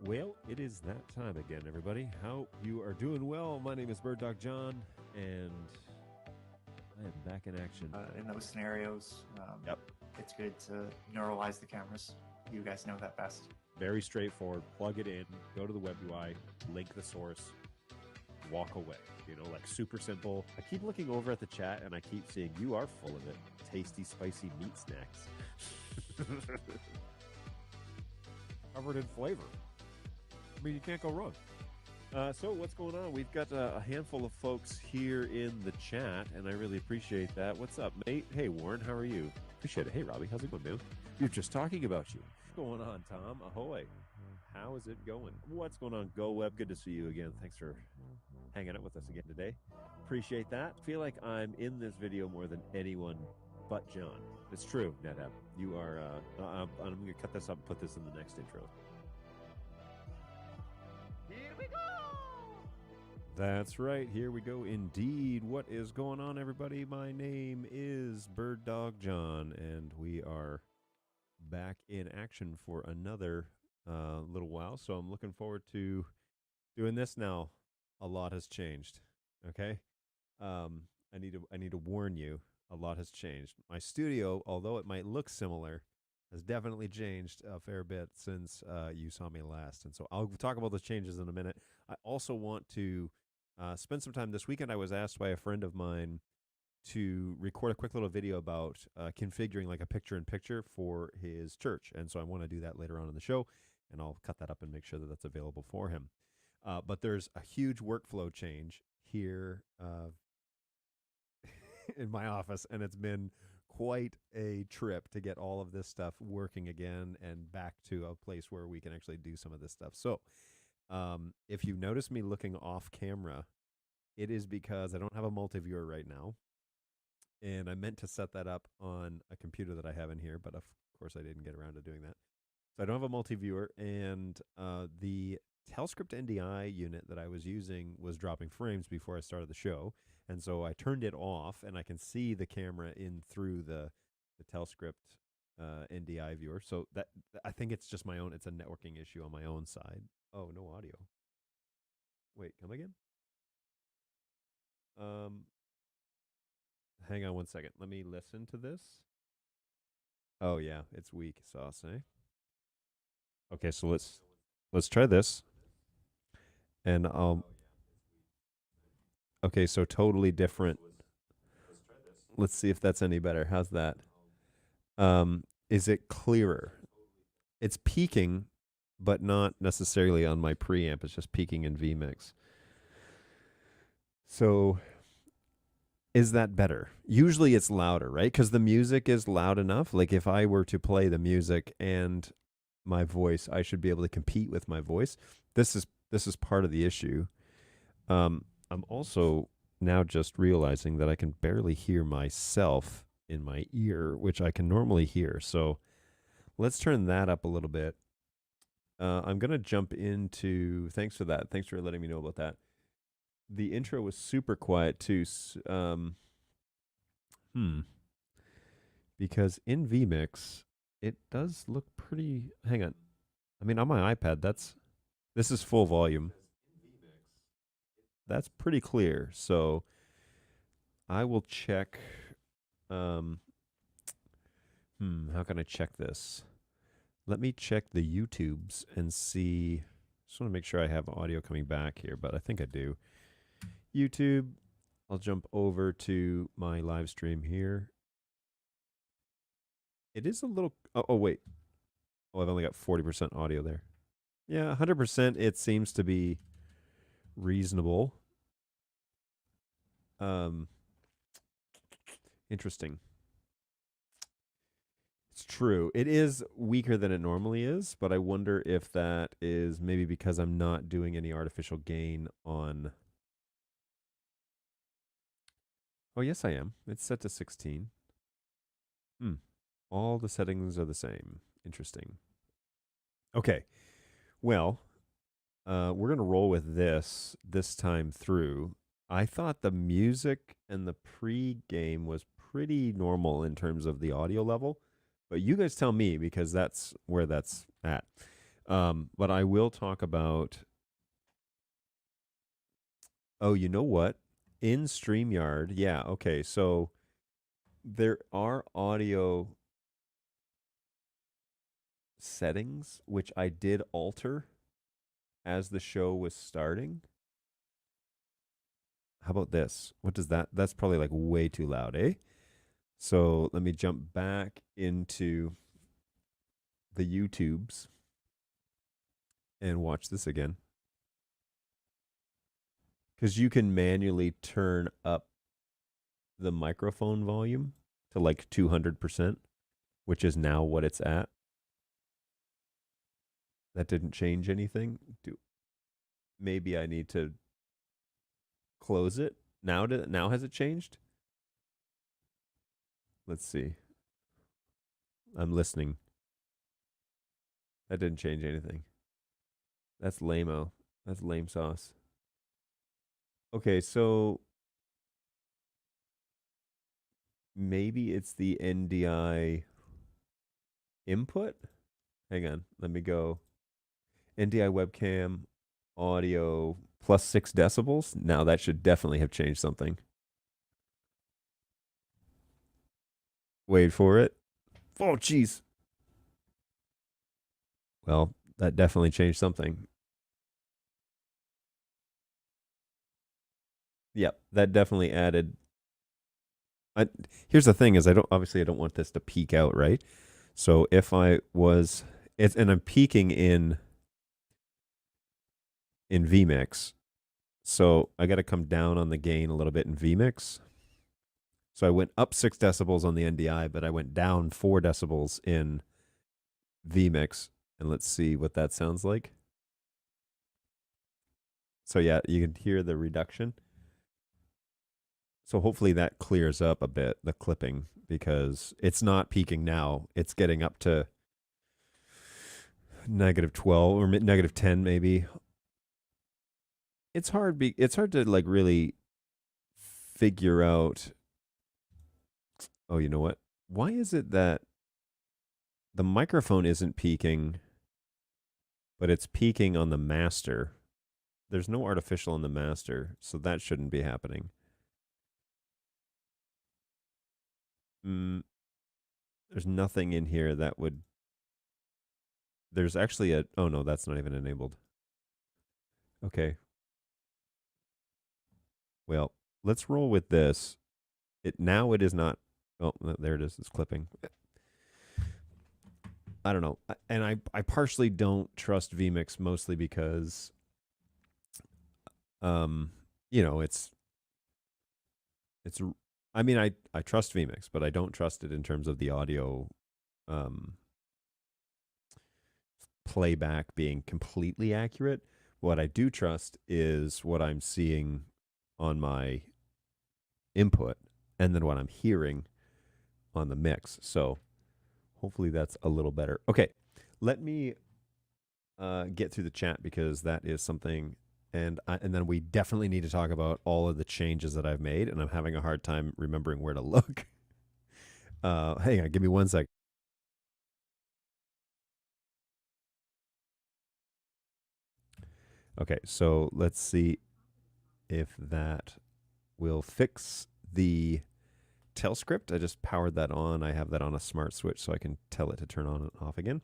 Well, it is that time again, everybody. How you are doing well. My name is Bird Dog John, and I am back in action. In those scenarios. Yep. It's good to neuralize the cameras. You guys know that best. Very straightforward. Plug it in, go to the web UI, link the source, walk away. You know, like super simple. I keep looking over at the chat, and I keep seeing you are full of it. Tasty, spicy meat snacks. Covered in flavor. I mean, you can't go wrong. So what's going on? We've got a handful of folks here in the chat, and I really appreciate that. What's up, mate? Hey, Warren, how are you? Appreciate it. Hey, Robbie, how's it going, man? You're just talking about you. What's going on, Tom? Ahoy. How is it going? What's going on, Go Web? Good to see you again. Thanks for hanging out with us again today. Appreciate that. Feel like I'm in this video more than anyone but John. It's true, NetApp. You are, I'm going to cut this up and put this in the next intro. Here we go! That's right. Here we go indeed. What is going on, everybody? My name is Bird Dog John, and we are back in action for another little while. So I'm looking forward to doing this now. A lot has changed. Okay. I need to warn you. A lot has changed. My studio, although it might look similar, has definitely changed a fair bit since you saw me last. And so I'll talk about those changes in a minute. I also want to spend some time this weekend. I was asked by a friend of mine to record a quick little video about configuring like a picture-in-picture for his church. And so I want to do that later on in the show, and I'll cut that up and make sure that that's available for him. But there's a huge workflow change here in my office, and it's been quite a trip to get all of this stuff working again and back to a place where we can actually do some of this stuff. So if you notice me looking off camera, it is because I don't have a multi-viewer right now. And I meant to set that up on a computer that I have in here, but of course I didn't get around to doing that. So I don't have a multi-viewer, and the Telscript NDI unit that I was using was dropping frames before I started the show. And so I turned it off, and I can see the camera in through the Telscript NDI viewer. So that I think it's just my own. It's a networking issue on my own side. Oh, no audio. Wait, come again? Hang on one second. Let me listen to this. Oh yeah, it's weak sauce, eh? Okay, so let's try this. And okay, so totally different. Let's see if that's any better. How's that? Is it clearer? It's peaking, but not necessarily on my preamp. It's just peaking in vMIX. So is that better? Usually it's louder, right? Because the music is loud enough. Like if I were to play the music and my voice, I should be able to compete with my voice. This is part of the issue. I'm also now just realizing that I can barely hear myself in my ear, which I can normally hear. So let's turn that up a little bit. I'm going to jump into, thanks for that. Thanks for letting me know about that. The intro was super quiet too. Because in vMIX, it does look pretty, hang on. I mean, on my iPad, this is full volume. That's pretty clear. So I will check, how can I check this? Let me check the YouTubes and see. Just want to make sure I have audio coming back here, but I think I do. YouTube, I'll jump over to my live stream here. It is a little, oh wait. Oh, I've only got 40% audio there. Yeah, 100% it seems to be reasonable. Interesting. It's true. It is weaker than it normally is, but I wonder if that is maybe because I'm not doing any artificial gain on. Oh, yes, I am. It's set to 16. All the settings are the same. Interesting. Okay. Well, we're going to roll with this time through. I thought the music and the pre-game was pretty normal in terms of the audio level, but you guys tell me because that's where that's at. But I will talk about. Oh, you know what? In StreamYard, yeah. Okay, so there are audio settings which I did alter as the show was starting. How about this? What does that? That's probably like way too loud, eh? So let me jump back into the YouTubes and watch this again. Because you can manually turn up the microphone volume to like 200%, which is now what it's at. That didn't change anything. Maybe I need to close it. Now has it changed? Let's see. I'm listening. That didn't change anything. That's lame-o. That's lame sauce. Okay, so maybe it's the NDI input. Hang on, let me go. NDI webcam audio plus 6 decibels. Now that should definitely have changed something. Wait for it. Oh, jeez. Well, that definitely changed something. Yep, that definitely added. Here's the thing: is I don't want this to peak out, right? So if I was, and I'm peaking in vMIX, so I got to come down on the gain a little bit in vMIX. So I went up 6 decibels on the NDI, but I went down 4 decibels in vMIX, and let's see what that sounds like. So yeah, you can hear the reduction. So hopefully that clears up a bit, the clipping, because it's not peaking now. It's getting up to -12 or -10 maybe. It's hard to like really figure out. Oh, you know what? Why is it that the microphone isn't peaking, but it's peaking on the master? There's no artificial on the master, so that shouldn't be happening. There's nothing in here that would. There's actually a. Oh no, that's not even enabled. Okay. Well, let's roll with this. It is not. Oh, there it is. It's clipping. I don't know, and I partially don't trust vMix mostly because, um, it's. I mean, I trust vMix, but I don't trust it in terms of the audio, um, playback being completely accurate. What I do trust is what I'm seeing on my input and then what I'm hearing on the mix. So hopefully that's a little better. Okay, let me get through the chat because that is something, and then we definitely need to talk about all of the changes that I've made, and I'm having a hard time remembering where to look. Hang on, give me 1 second. Okay, so let's see if that will fix the tell script. I just powered that on. I have that on a smart switch so I can tell it to turn on and off again.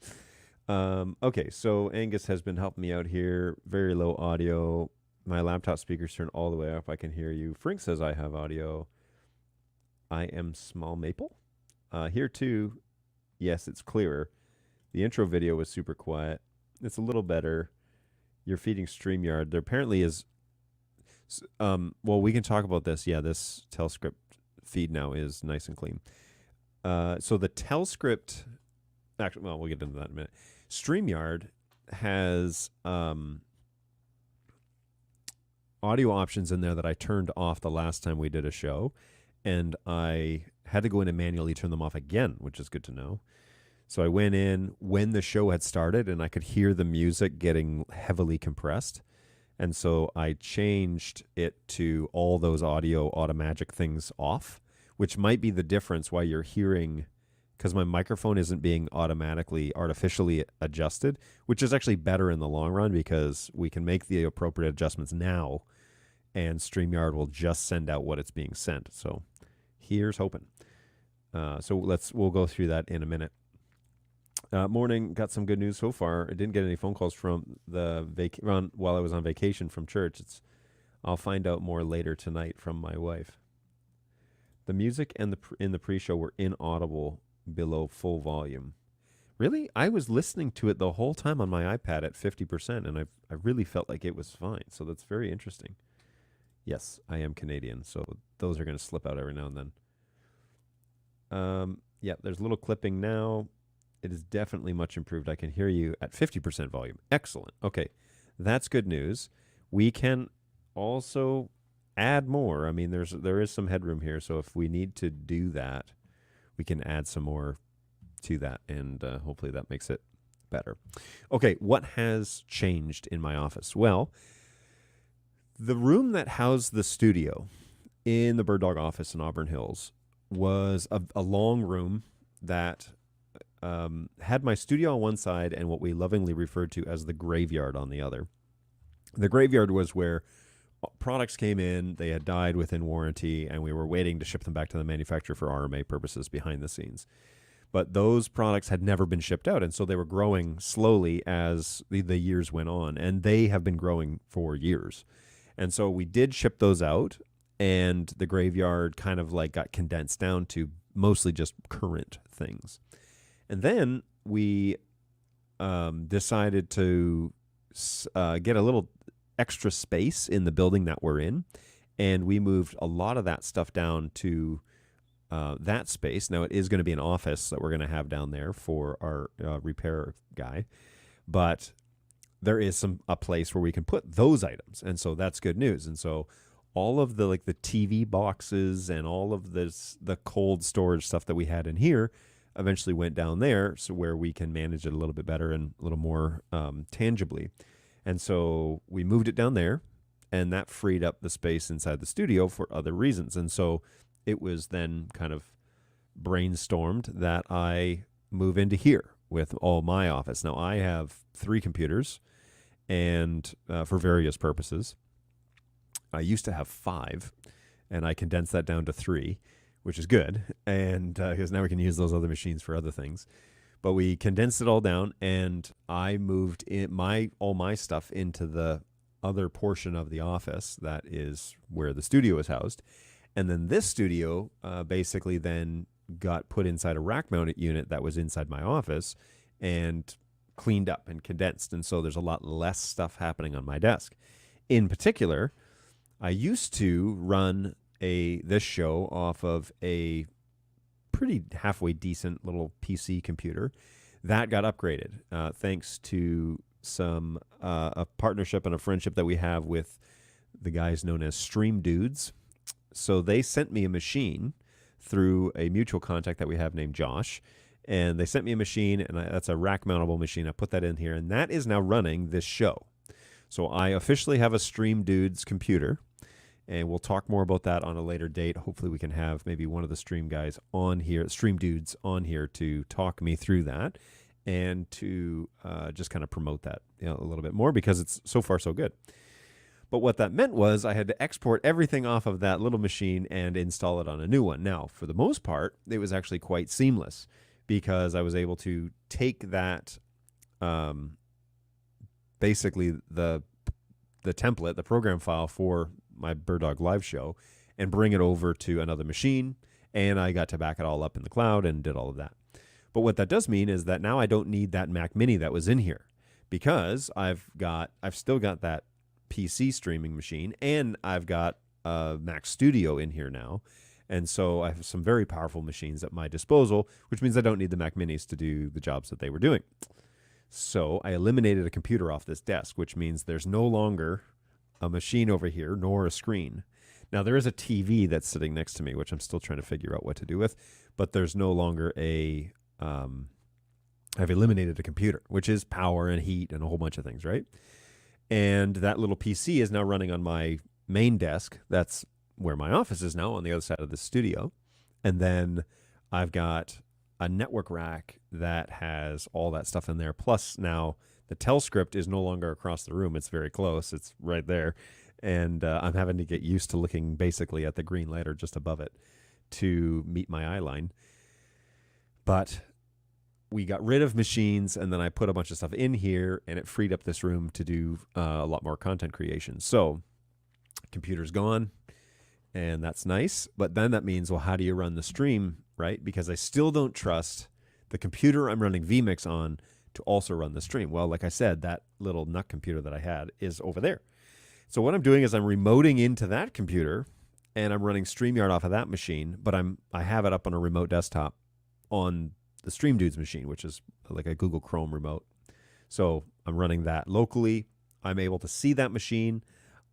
Okay, so Angus has been helping me out here. Very low audio. My laptop speakers turn all the way up. I can hear you. Frink says I have audio. I am small maple. Here too, yes, it's clearer. The intro video was super quiet. It's a little better. You're feeding StreamYard. There apparently is. Well, we can talk about this. Yeah, this tell script feed now is nice and clean. So the tell script, actually, well, we'll get into that in a minute. StreamYard has audio options in there that I turned off the last time we did a show, and I had to go in and manually turn them off again, which is good to know. So I went in when the show had started, and I could hear the music getting heavily compressed. And so I changed it to all those audio automagic things off, which might be the difference why you're hearing because my microphone isn't being artificially adjusted, which is actually better in the long run because we can make the appropriate adjustments now, and StreamYard will just send out what it's being sent. So here's hoping. We'll go through that in a minute. Morning, got some good news so far. I didn't get any phone calls from while I was on vacation from church. I'll find out more later tonight from my wife. The music and in the pre-show were inaudible below full volume. Really? I was listening to it the whole time on my iPad at 50%, and I really felt like it was fine. So that's very interesting. Yes, I am Canadian, so those are going to slip out every now and then. Yeah, there's a little clipping now. It is definitely much improved. I can hear you at 50% volume. Excellent. Okay, that's good news. We can also add more. I mean, there is some headroom here, so if we need to do that, we can add some more to that, and hopefully that makes it better. Okay, what has changed in my office? Well, the room that housed the studio in the Bird Dog office in Auburn Hills was a long room that had my studio on one side and what we lovingly referred to as the graveyard on the other. The graveyard was where products came in, they had died within warranty, and we were waiting to ship them back to the manufacturer for RMA purposes behind the scenes. But those products had never been shipped out, and so they were growing slowly as the years went on, and they have been growing for years. And so we did ship those out, and the graveyard kind of like got condensed down to mostly just current things. And then we decided to get a little extra space in the building that we're in, and we moved a lot of that stuff down to that space. Now, it is going to be an office that we're going to have down there for our repair guy, but there is a place where we can put those items, and so that's good news. And so all of the TV boxes and all of the cold storage stuff that we had in here eventually went down there, so where we can manage it a little bit better and a little more tangibly. And so we moved it down there, and that freed up the space inside the studio for other reasons. And so it was then kind of brainstormed that I move into here with all my office. Now, I have 3 computers, and for various purposes. I used to have 5, and I condensed that down to 3, which is good, and because now we can use those other machines for other things. But we condensed it all down, and I moved all my stuff into the other portion of the office that is where the studio is housed. And then this studio basically then got put inside a rack-mounted unit that was inside my office and cleaned up and condensed. And so there's a lot less stuff happening on my desk. In particular, I used to run this show off of a pretty halfway decent little PC computer that got upgraded thanks to a partnership and a friendship that we have with the guys known as Stream Dudes. So they sent me a machine through a mutual contact that we have named Josh, and they sent me a machine, and that's a rack mountable machine. I put that in here, and that is now running this show. So I officially have a Stream Dudes computer, and we'll talk more about that on a later date. Hopefully we can have maybe one of the Stream guys on here, Stream Dudes on here, to talk me through that and to just kind of promote that a little bit more, because it's so far so good. But what that meant was I had to export everything off of that little machine and install it on a new one. Now, for the most part, it was actually quite seamless, because I was able to take that, basically the template, the program file for my Bird Dog live show, and bring it over to another machine, and I got to back it all up in the cloud and did all of that. But what that does mean is that now I don't need that Mac Mini that was in here, because I've still got that PC streaming machine, and I've got a Mac Studio in here now. And so I have some very powerful machines at my disposal, which means I don't need the Mac Minis to do the jobs that they were doing. So I eliminated a computer off this desk, which means there's no longer a machine over here, nor a screen. Now, there is a TV that's sitting next to me, which I'm still trying to figure out what to do with, but there's no longer I've eliminated a computer, which is power and heat and a whole bunch of things, right? And that little PC is now running on my main desk. That's where my office is now, on the other side of the studio. And then I've got a network rack that has all that stuff in there. Plus now the Telscript is no longer across the room. It's very close. It's right there. And I'm having to get used to looking basically at the green light or just above it to meet my eye line. But we got rid of machines, and then I put a bunch of stuff in here, and it freed up this room to do a lot more content creation. So computer's gone, and that's nice. But then that means, well, how do you run the stream, right? Because I still don't trust the computer I'm running vMIX on to also run the stream. Well, like I said, that little NUC computer that I had is over there. So what I'm doing is I'm remoting into that computer, and I'm running StreamYard off of that machine, but I have it up on a remote desktop on the Stream Dudes machine, which is like a Google Chrome remote. So I'm running that locally. I'm able to see that machine.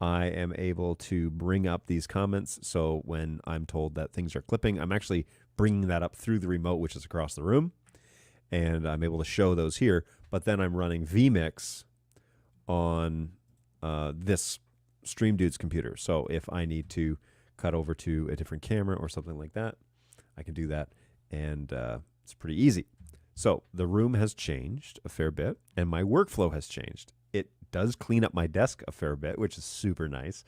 I am able to bring up these comments. So when I'm told that things are clipping, I'm actually bringing that up through the remote, which is across the room. And I'm able to show those here. But then I'm running vMIX on this Stream Dudes computer. So if I need to cut over to a different camera or something like that, I can do that. And it's pretty easy. So the room has changed a fair bit, and my workflow has changed. It does clean up my desk a fair bit, which is super nice.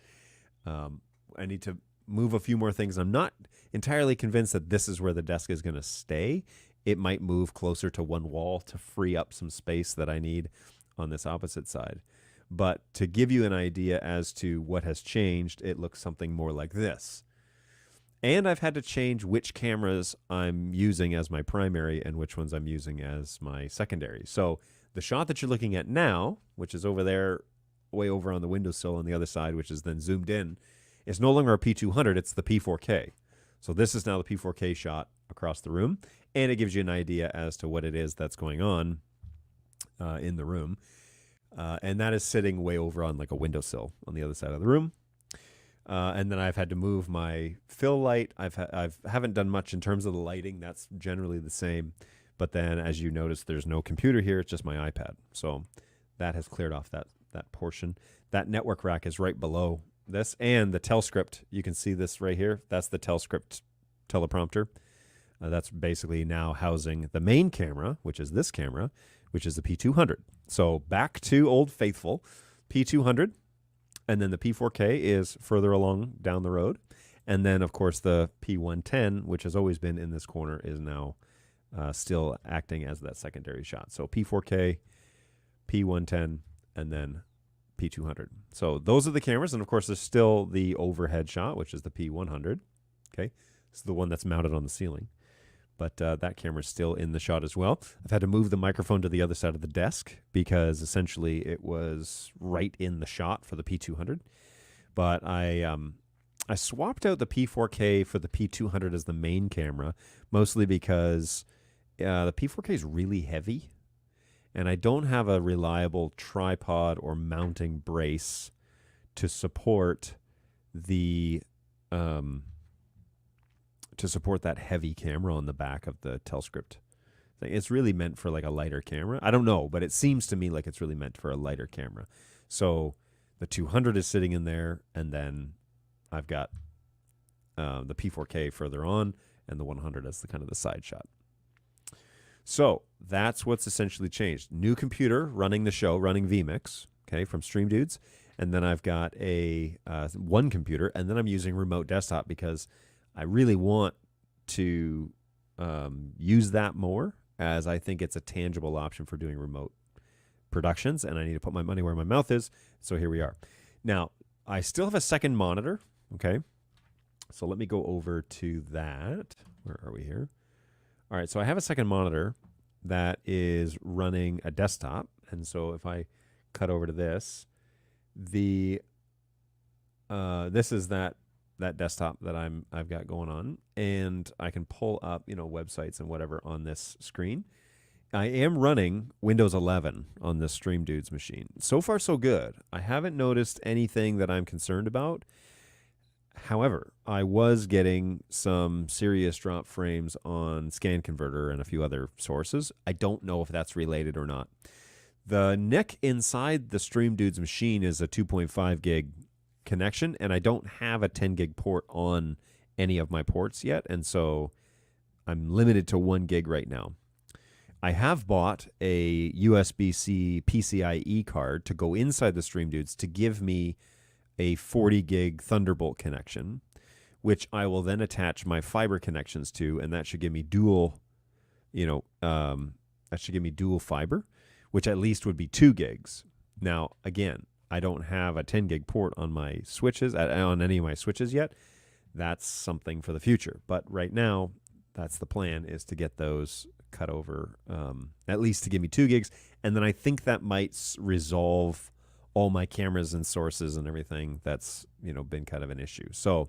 I need to move a few more things. I'm not entirely convinced that this is where the desk is going to stay. It might move closer to one wall to free up some space that I need on this opposite side. But to give you an idea as to what has changed, it looks something more like this. And I've had to change which cameras I'm using as my primary and which ones I'm using as my secondary. So the shot that you're looking at now, which is over there, way over on the windowsill on the other side, which is then zoomed in, is no longer a P200, it's the P4K. So this is now the P4K shot across the room, and it gives you an idea as to what it is that's going on in the room. And that is sitting way over on like a windowsill on the other side of the room. And then I've had to move my fill light. I haven't done much in terms of the lighting. That's generally the same. But then, as you notice, there's no computer here. It's just my iPad. So that has cleared off that portion. That network rack is right below this. And the Telscript, you can see this right here. That's the Telscript teleprompter. That's basically now housing the main camera, which is this camera, which is the P200. So back to Old Faithful, P200. And then the P4K is further along down the road. And then, of course, the P110, which has always been in this corner, is now still acting as that secondary shot. So P4K, P110, and then P200. So those are the cameras. And, of course, there's still the overhead shot, which is the P100. Okay, this is the one that's mounted on the ceiling. But that camera is still in the shot as well. I've had to move the microphone to the other side of the desk because essentially it was right in the shot for the P200. But I swapped out the P4K for the P200 as the main camera, mostly because the P4K is really heavy, and I don't have a reliable tripod or mounting brace to support the that heavy camera on the back of the Telscript thing. It's really meant for like a lighter camera. I don't know, but it seems to me like it's really meant for a lighter camera. So the 200 is sitting in there, and then I've got the P4K further on, and the 100 as the kind of the side shot. So that's what's essentially changed. New computer running the show, running vMIX, okay, from Stream Dudes, and then I've got a one computer, and then I'm using remote desktop because I really want to use that more, as I think it's a tangible option for doing remote productions, and I need to put my money where my mouth is. So here we are. Now, I still have a second monitor, okay? So let me go over to that. Where are we here? All right, so I have a second monitor that is running a desktop, and so if I cut over to this, this is that desktop that I've got going on, and I can pull up, websites and whatever on this screen. I am running Windows 11 on this Stream Dudes machine. So far, so good. I haven't noticed anything that I'm concerned about. However, I was getting some serious drop frames on Scan Converter and a few other sources. I don't know if that's related or not. The NIC inside the Stream Dudes machine is a 2.5 gig connection, and I don't have a 10 gig port on any of my ports yet, and so I'm limited to 1 gig right now. I have bought a USB-C PCIe card to go inside the Stream Dudes to give me a 40 gig Thunderbolt connection, which I will then attach my fiber connections to, and that should give me dual, dual fiber, which at least would be 2 gigs. Now, again, I don't have a 10 gig port on my switches, on any of my switches yet. That's something for the future. But right now, that's the plan, is to get those cut over, at least to give me 2 gigs. And then I think that might resolve all my cameras and sources and everything that's, been kind of an issue. So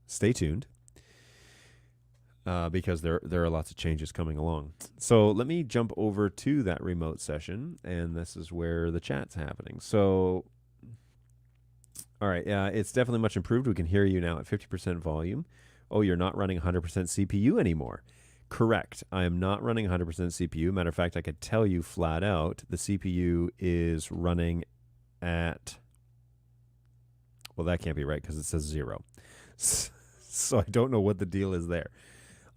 stay tuned, because there are lots of changes coming along. So let me jump over to that remote session, and this is where the chat's happening. So, all right, it's definitely much improved. We can hear you now at 50% volume. Oh, you're not running 100% CPU anymore. Correct. I am not running 100% CPU. Matter of fact, I could tell you flat out the CPU is running at, well, that can't be right because it says 0. So I don't know what the deal is there.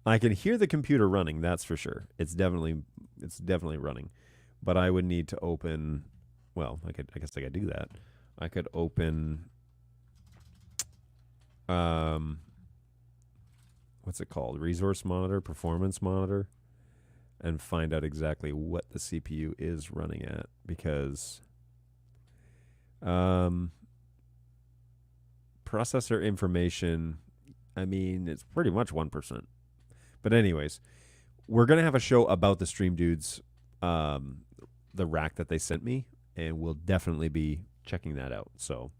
I can hear the computer running, that's for sure. It's definitely running. But I would need to open, well, I guess I could do that. I could open what's it called? Resource monitor, performance monitor, and find out exactly what the CPU is running at, because processor information, I mean, it's pretty much 1%. But anyways, we're going to have a show about the Stream Dudes, the rack that they sent me, and we'll definitely be checking that out. So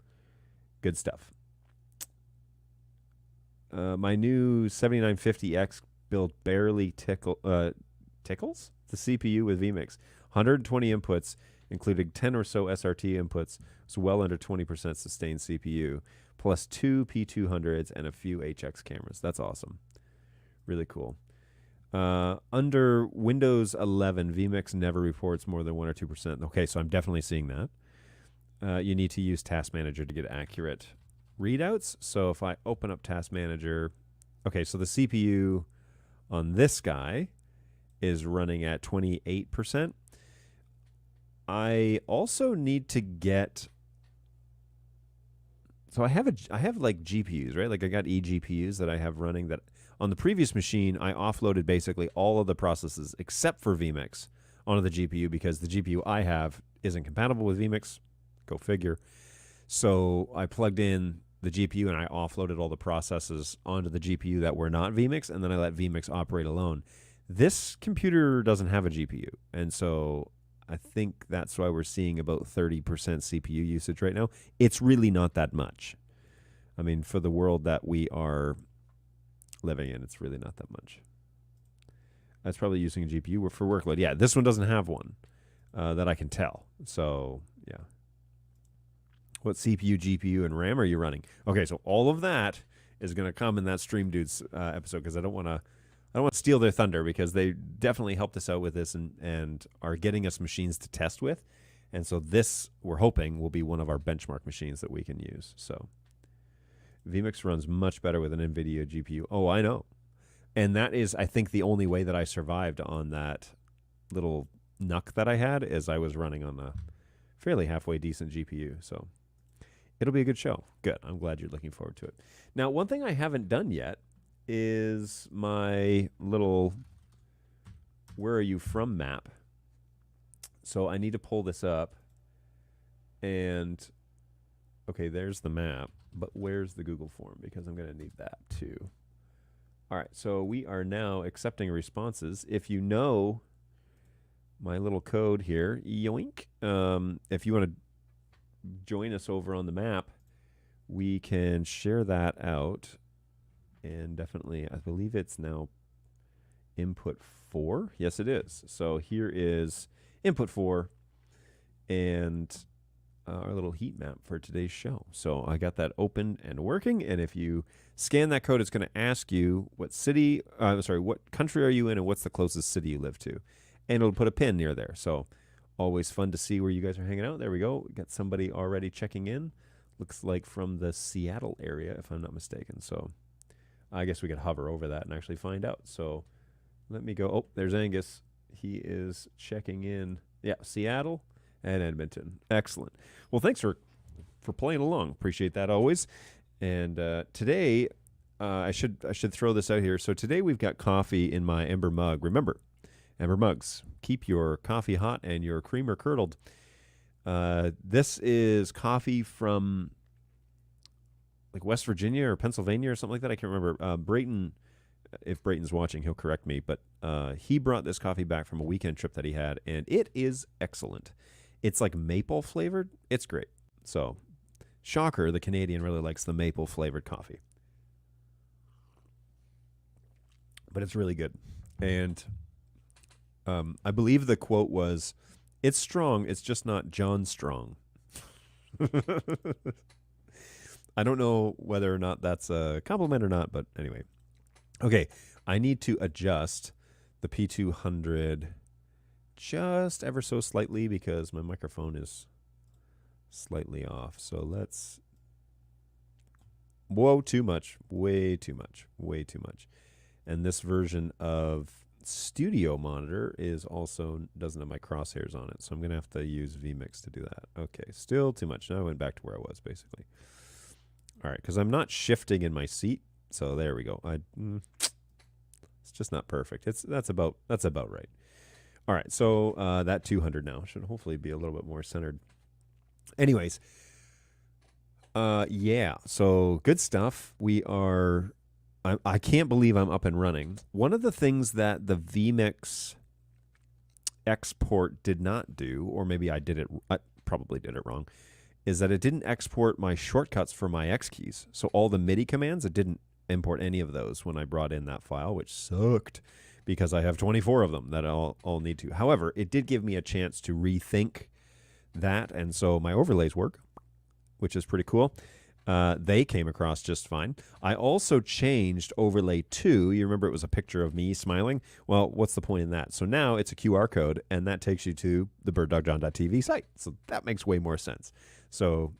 good stuff. My new 7950X build barely tickles the CPU with vMIX. 120 inputs, including 10 or so SRT inputs, so well under 20% sustained CPU, plus 2 P200s and a few HX cameras. That's awesome. Really cool. Under Windows 11, vMIX never reports more than 1 or 2%. Okay, so I'm definitely seeing that. You need to use Task Manager to get accurate readouts. So if I open up Task Manager, okay, so the CPU on this guy is running at 28%. I also need to get, so I have like GPUs, right? Like I got eGPUs that I have running that on the previous machine, I offloaded basically all of the processes except for vMIX onto the GPU, because the GPU I have isn't compatible with vMIX. Go figure. So I plugged in the GPU and I offloaded all the processes onto the GPU that were not vMIX, and then I let vMIX operate alone. This computer doesn't have a GPU, and so I think that's why we're seeing about 30% CPU usage right now. It's really not that much. I mean, for the world that we are living in, it's really not that much. That's probably using a GPU for workload. Yeah, this one doesn't have one that I can tell. So, yeah. What CPU, GPU, and RAM are you running? Okay, so all of that is going to come in that Stream Dudes episode, because I don't want to steal their thunder, because they definitely helped us out with this and are getting us machines to test with. And so this, we're hoping, will be one of our benchmark machines that we can use. So vMIX runs much better with an NVIDIA GPU. Oh, I know. And that is, I think, the only way that I survived on that little NUC that I had, is I was running on a fairly halfway decent GPU. So it'll be a good show. Good. I'm glad you're looking forward to it. Now, one thing I haven't done yet is my little "Where are you from" map. So I need to pull this up. And, okay, there's the map. But where's the Google form? Because I'm going to need that too. All right, so we are now accepting responses. If you know my little code here, yoink, if you want to join us over on the map, we can share that out. And definitely, I believe it's now input 4. Yes, it is. So here is input 4 and our little heat map for today's show. So I got that open and working. And if you scan that code, it's going to ask you what country are you in and what's the closest city you live to. And it'll put a pin near there. So always fun to see where you guys are hanging out. There we go. We got somebody already checking in. Looks like from the Seattle area, if I'm not mistaken. So I guess we could hover over that and actually find out. So let me go. Oh, there's Angus. He is checking in. Yeah, Seattle and Edmonton. Excellent. Well, thanks for playing along. Appreciate that always. And today, I should throw this out here. So today we've got coffee in my Ember mug. Remember, Ember mugs. Keep your coffee hot and your creamer curdled. This is coffee from like West Virginia or Pennsylvania or something like that. I can't remember. Brayton, if Brayton's watching, he'll correct me. But he brought this coffee back from a weekend trip that he had, and it is excellent. It's like maple flavored. It's great. So, shocker, the Canadian really likes the maple flavored coffee. But it's really good. And I believe the quote was, "It's strong, it's just not John Strong." I don't know whether or not that's a compliment or not, but anyway. Okay, I need to adjust the P200 just ever so slightly because my microphone is slightly off. So let's... Whoa, too much. Way too much. Way too much. And this version of Studio Monitor is also doesn't have my crosshairs on it. So I'm going to have to use vMIX to do that. Okay, still too much. Now I went back to where I was, basically. All right, because I'm not shifting in my seat. So there we go. It's just not perfect. That's about right. All right, so that 200 now should hopefully be a little bit more centered. Anyways, yeah, so good stuff. I can't believe I'm up and running. One of the things that the vMIX export did not do, or maybe I probably did it wrong, is that it didn't export my shortcuts for my X keys. So all the MIDI commands, it didn't import any of those when I brought in that file, which sucked because I have 24 of them that I'll need to. However, it did give me a chance to rethink that, and so my overlays work, which is pretty cool. They came across just fine. I also changed overlay 2. You remember it was a picture of me smiling? Well, what's the point in that? So now it's a QR code, and that takes you to the birddogjohn.tv site. So that makes way more sense. So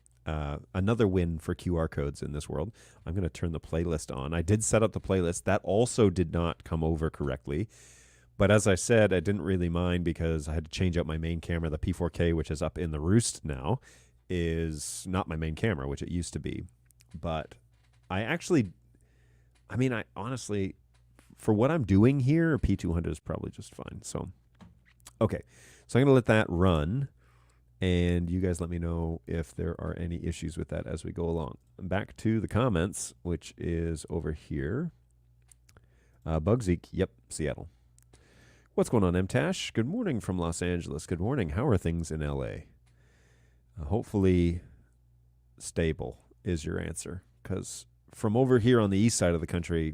another win for QR codes in this world. I'm going to turn the playlist on. I did set up the playlist. That also did not come over correctly. But as I said, I didn't really mind because I had to change out my main camera. The P4K, which is up in the roost now, is not my main camera, which it used to be. But I honestly, for what I'm doing here, P200 is probably just fine. So, okay. So I'm going to let that run. And you guys let me know if there are any issues with that as we go along. Back to the comments, which is over here. Bugsy, yep, Seattle. What's going on, MTash? Good morning from Los Angeles. Good morning. How are things in LA? Hopefully stable is your answer. Because from over here on the east side of the country,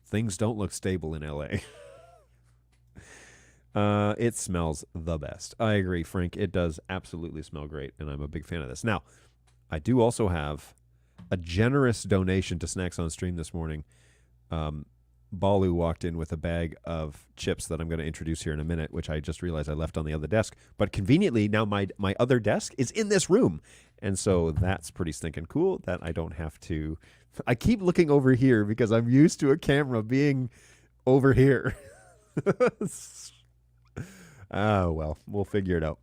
things don't look stable in LA. It smells the best. I agree, Frank. It does absolutely smell great, and I'm a big fan of this. Now, I do also have a generous donation to Snacks on Stream this morning. Balu walked in with a bag of chips that I'm going to introduce here in a minute, which I just realized I left on the other desk. But conveniently, now my other desk is in this room. And so that's pretty stinking cool that I don't have to... I keep looking over here because I'm used to a camera being over here. Oh, well, we'll figure it out.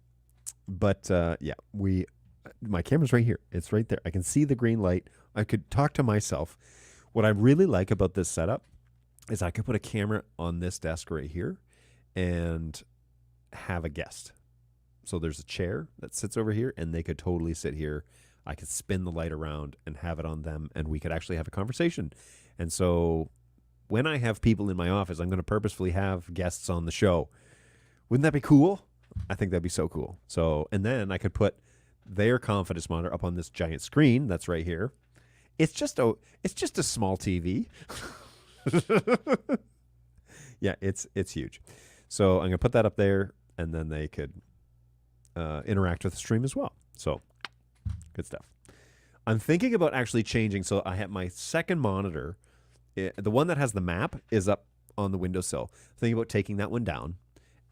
But, yeah, my camera's right here. It's right there. I can see the green light. I could talk to myself. What I really like about this setup is I could put a camera on this desk right here and have a guest. So there's a chair that sits over here, and they could totally sit here. I could spin the light around and have it on them, and we could actually have a conversation. And so when I have people in my office, I'm going to purposefully have guests on the show. Wouldn't that be cool? I think that'd be so cool. So, and then I could put their confidence monitor up on this giant screen that's right here. It's just a small TV. Yeah, it's huge. So I'm gonna put that up there, and then they could interact with the stream as well. So good stuff. I'm thinking about actually changing. So I have my second monitor, the one that has the map, is up on the windowsill. Thinking about taking that one down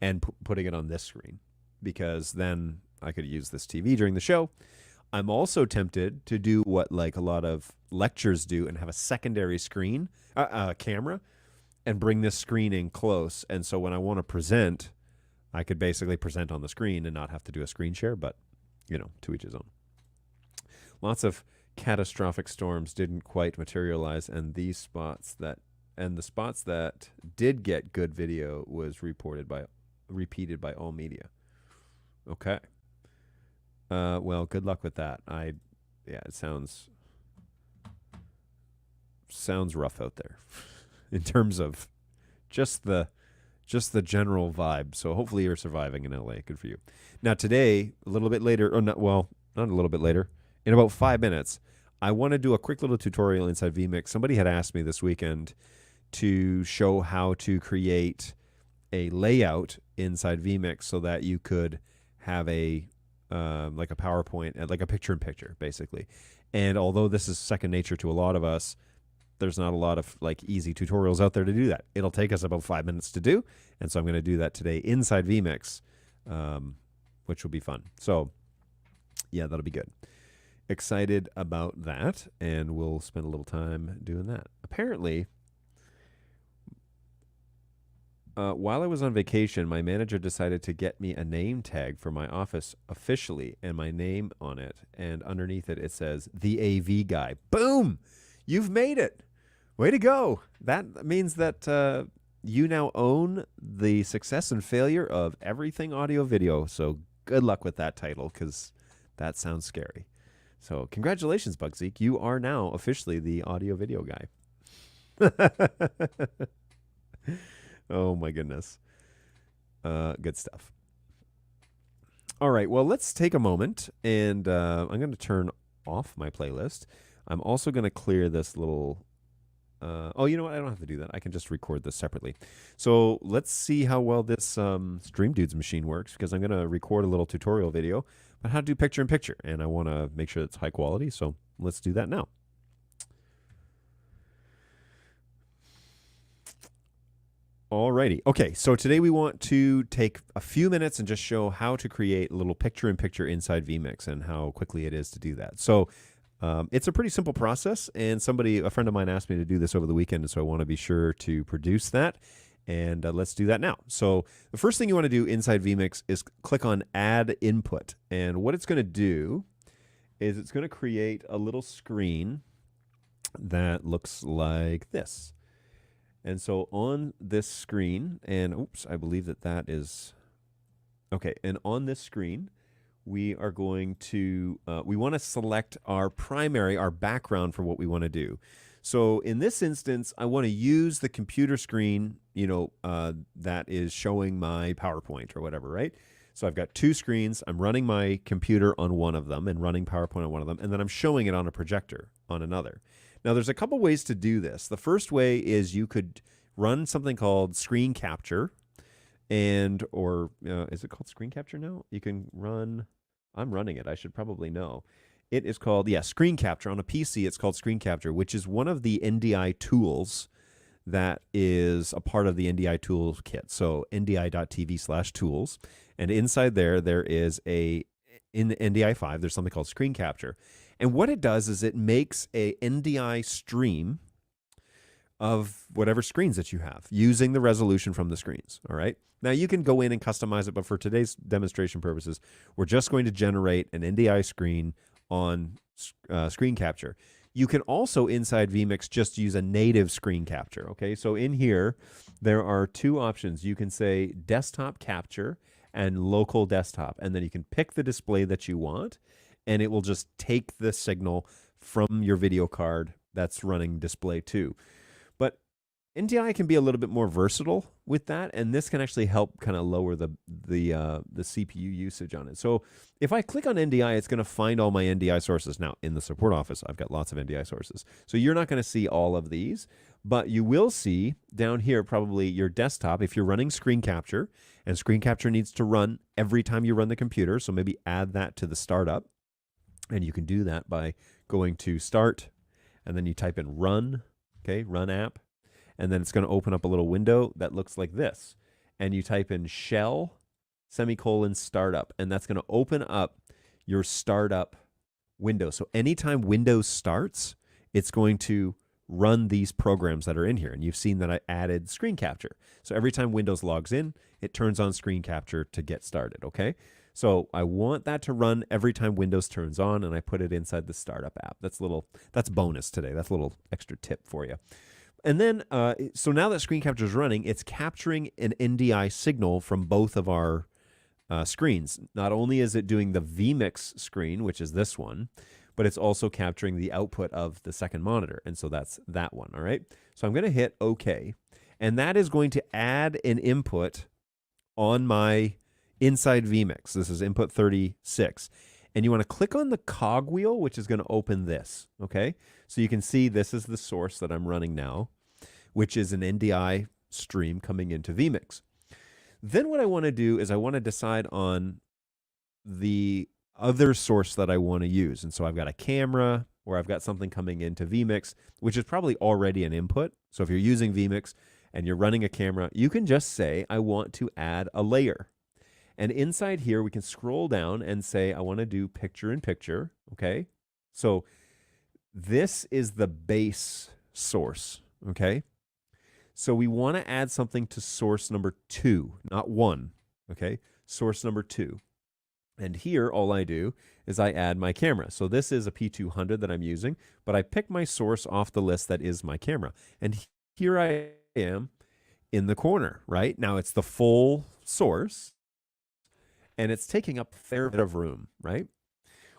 and putting it on this screen, because then I could use this TV during the show. I'm also tempted to do what like a lot of lectures do and have a secondary screen, camera, and bring this screen in close. And so when I want to present, I could basically present on the screen and not have to do a screen share, but to each his own. Lots of catastrophic storms didn't quite materialize, and the spots that did get good video was repeated by all media. Okay. Well, good luck with that. It sounds rough out there in terms of just the general vibe. So hopefully you're surviving in LA. Good for you. Now today, a little bit later, or not a little bit later, in about 5 minutes, I want to do a quick little tutorial inside vMIX. Somebody had asked me this weekend to show how to create a layout inside vMIX so that you could have a like a PowerPoint, like a picture-in-picture, basically. And although this is second nature to a lot of us, there's not a lot of like easy tutorials out there to do that. It'll take us about 5 minutes to do, and so I'm going to do that today inside vMIX, which will be fun. So yeah, that'll be good. Excited about that, and we'll spend a little time doing that. Apparently, while I was on vacation, my manager decided to get me a name tag for my office officially, and my name on it, and underneath it, it says, the AV guy. Boom! You've made it! Way to go! That means that you now own the success and failure of everything audio video, so good luck with that title, because that sounds scary. So congratulations, Bugzeek. You are now officially the audio video guy. Oh my goodness. Good stuff. All right, well, let's take a moment, and I'm going to turn off my playlist. I'm also going to clear this little... oh, you know what? I don't have to do that. I can just record this separately. So let's see how well this Stream Dudes machine works, because I'm going to record a little tutorial video on how to do picture-in-picture, and I want to make sure it's high quality, so let's do that now. Alrighty. Okay, so today we want to take a few minutes and just show how to create a little picture-in-picture inside vMIX and how quickly it is to do that. So it's a pretty simple process, and a friend of mine asked me to do this over the weekend, and so I want to be sure to produce that, and let's do that now. So the first thing you want to do inside vMIX is click on Add Input, and what it's going to do is it's going to create a little screen that looks like this. And so on this screen, and oops, I believe that is, okay, and on this screen, we are going to, we want to select our background for what we want to do. So in this instance, I want to use the computer screen, that is showing my PowerPoint or whatever, right? So I've got two screens. I'm running my computer on one of them and running PowerPoint on one of them, and then I'm showing it on a projector on another. Now, there's a couple ways to do this. The first way is you could run something called screen capture, or is it called screen capture now? You can run, I'm running it. I should probably know. It is called, screen capture. On a PC, it's called screen capture, which is one of the NDI tools that is a part of the NDI tools kit. So ndi.tv/tools. And inside there is in the NDI 5, there's something called screen capture. And what it does is it makes a NDI stream of whatever screens that you have using the resolution from the screens. All right. Now you can go in and customize it, but for today's demonstration purposes, we're just going to generate an NDI screen on screen capture. You can also inside vMIX just use a native screen capture. Okay. So in here, there are two options. You can say desktop capture and local desktop, and then you can pick the display that you want, and it will just take the signal from your video card that's running display 2. But NDI can be a little bit more versatile with that, and this can actually help kind of lower the CPU usage on it. So if I click on NDI, it's going to find all my NDI sources. Now, in the support office, I've got lots of NDI sources. So you're not going to see all of these, but you will see down here probably your desktop if you're running screen capture, and screen capture needs to run every time you run the computer. So maybe add that to the startup. And you can do that by going to Start, and then you type in Run, okay, Run App, and then it's going to open up a little window that looks like this. And you type in Shell, ; Startup, and that's going to open up your startup Windows. So anytime Windows starts, it's going to run these programs that are in here. And you've seen that I added screen capture. So every time Windows logs in, it turns on screen capture to get started, okay? So I want that to run every time Windows turns on, and I put it inside the startup app. That's bonus today. That's a little extra tip for you. And then, so now that screen capture is running, it's capturing an NDI signal from both of our screens. Not only is it doing the vMIX screen, which is this one, but it's also capturing the output of the second monitor. And so that's that one, all right? So I'm going to hit OK. And that is going to add an input on my inside vMIX. This is input 36. And you want to click on the cogwheel, which is going to open this, okay? So you can see this is the source that I'm running now, which is an NDI stream coming into vMIX. Then what I want to do is I want to decide on the other source that I want to use. And so I've got a camera or I've got something coming into vMIX, which is probably already an input. So if you're using vMIX and you're running a camera, you can just say, I want to add a layer. And inside here, we can scroll down and say, I want to do picture in picture, okay? So this is the base source, okay? So we want to add something to source number 2, not 1, okay? Source number 2. And here, all I do is I add my camera. So this is a P200 that I'm using, but I pick my source off the list that is my camera. And here I am in the corner, right? Now it's the full source, and it's taking up a fair bit of room, right?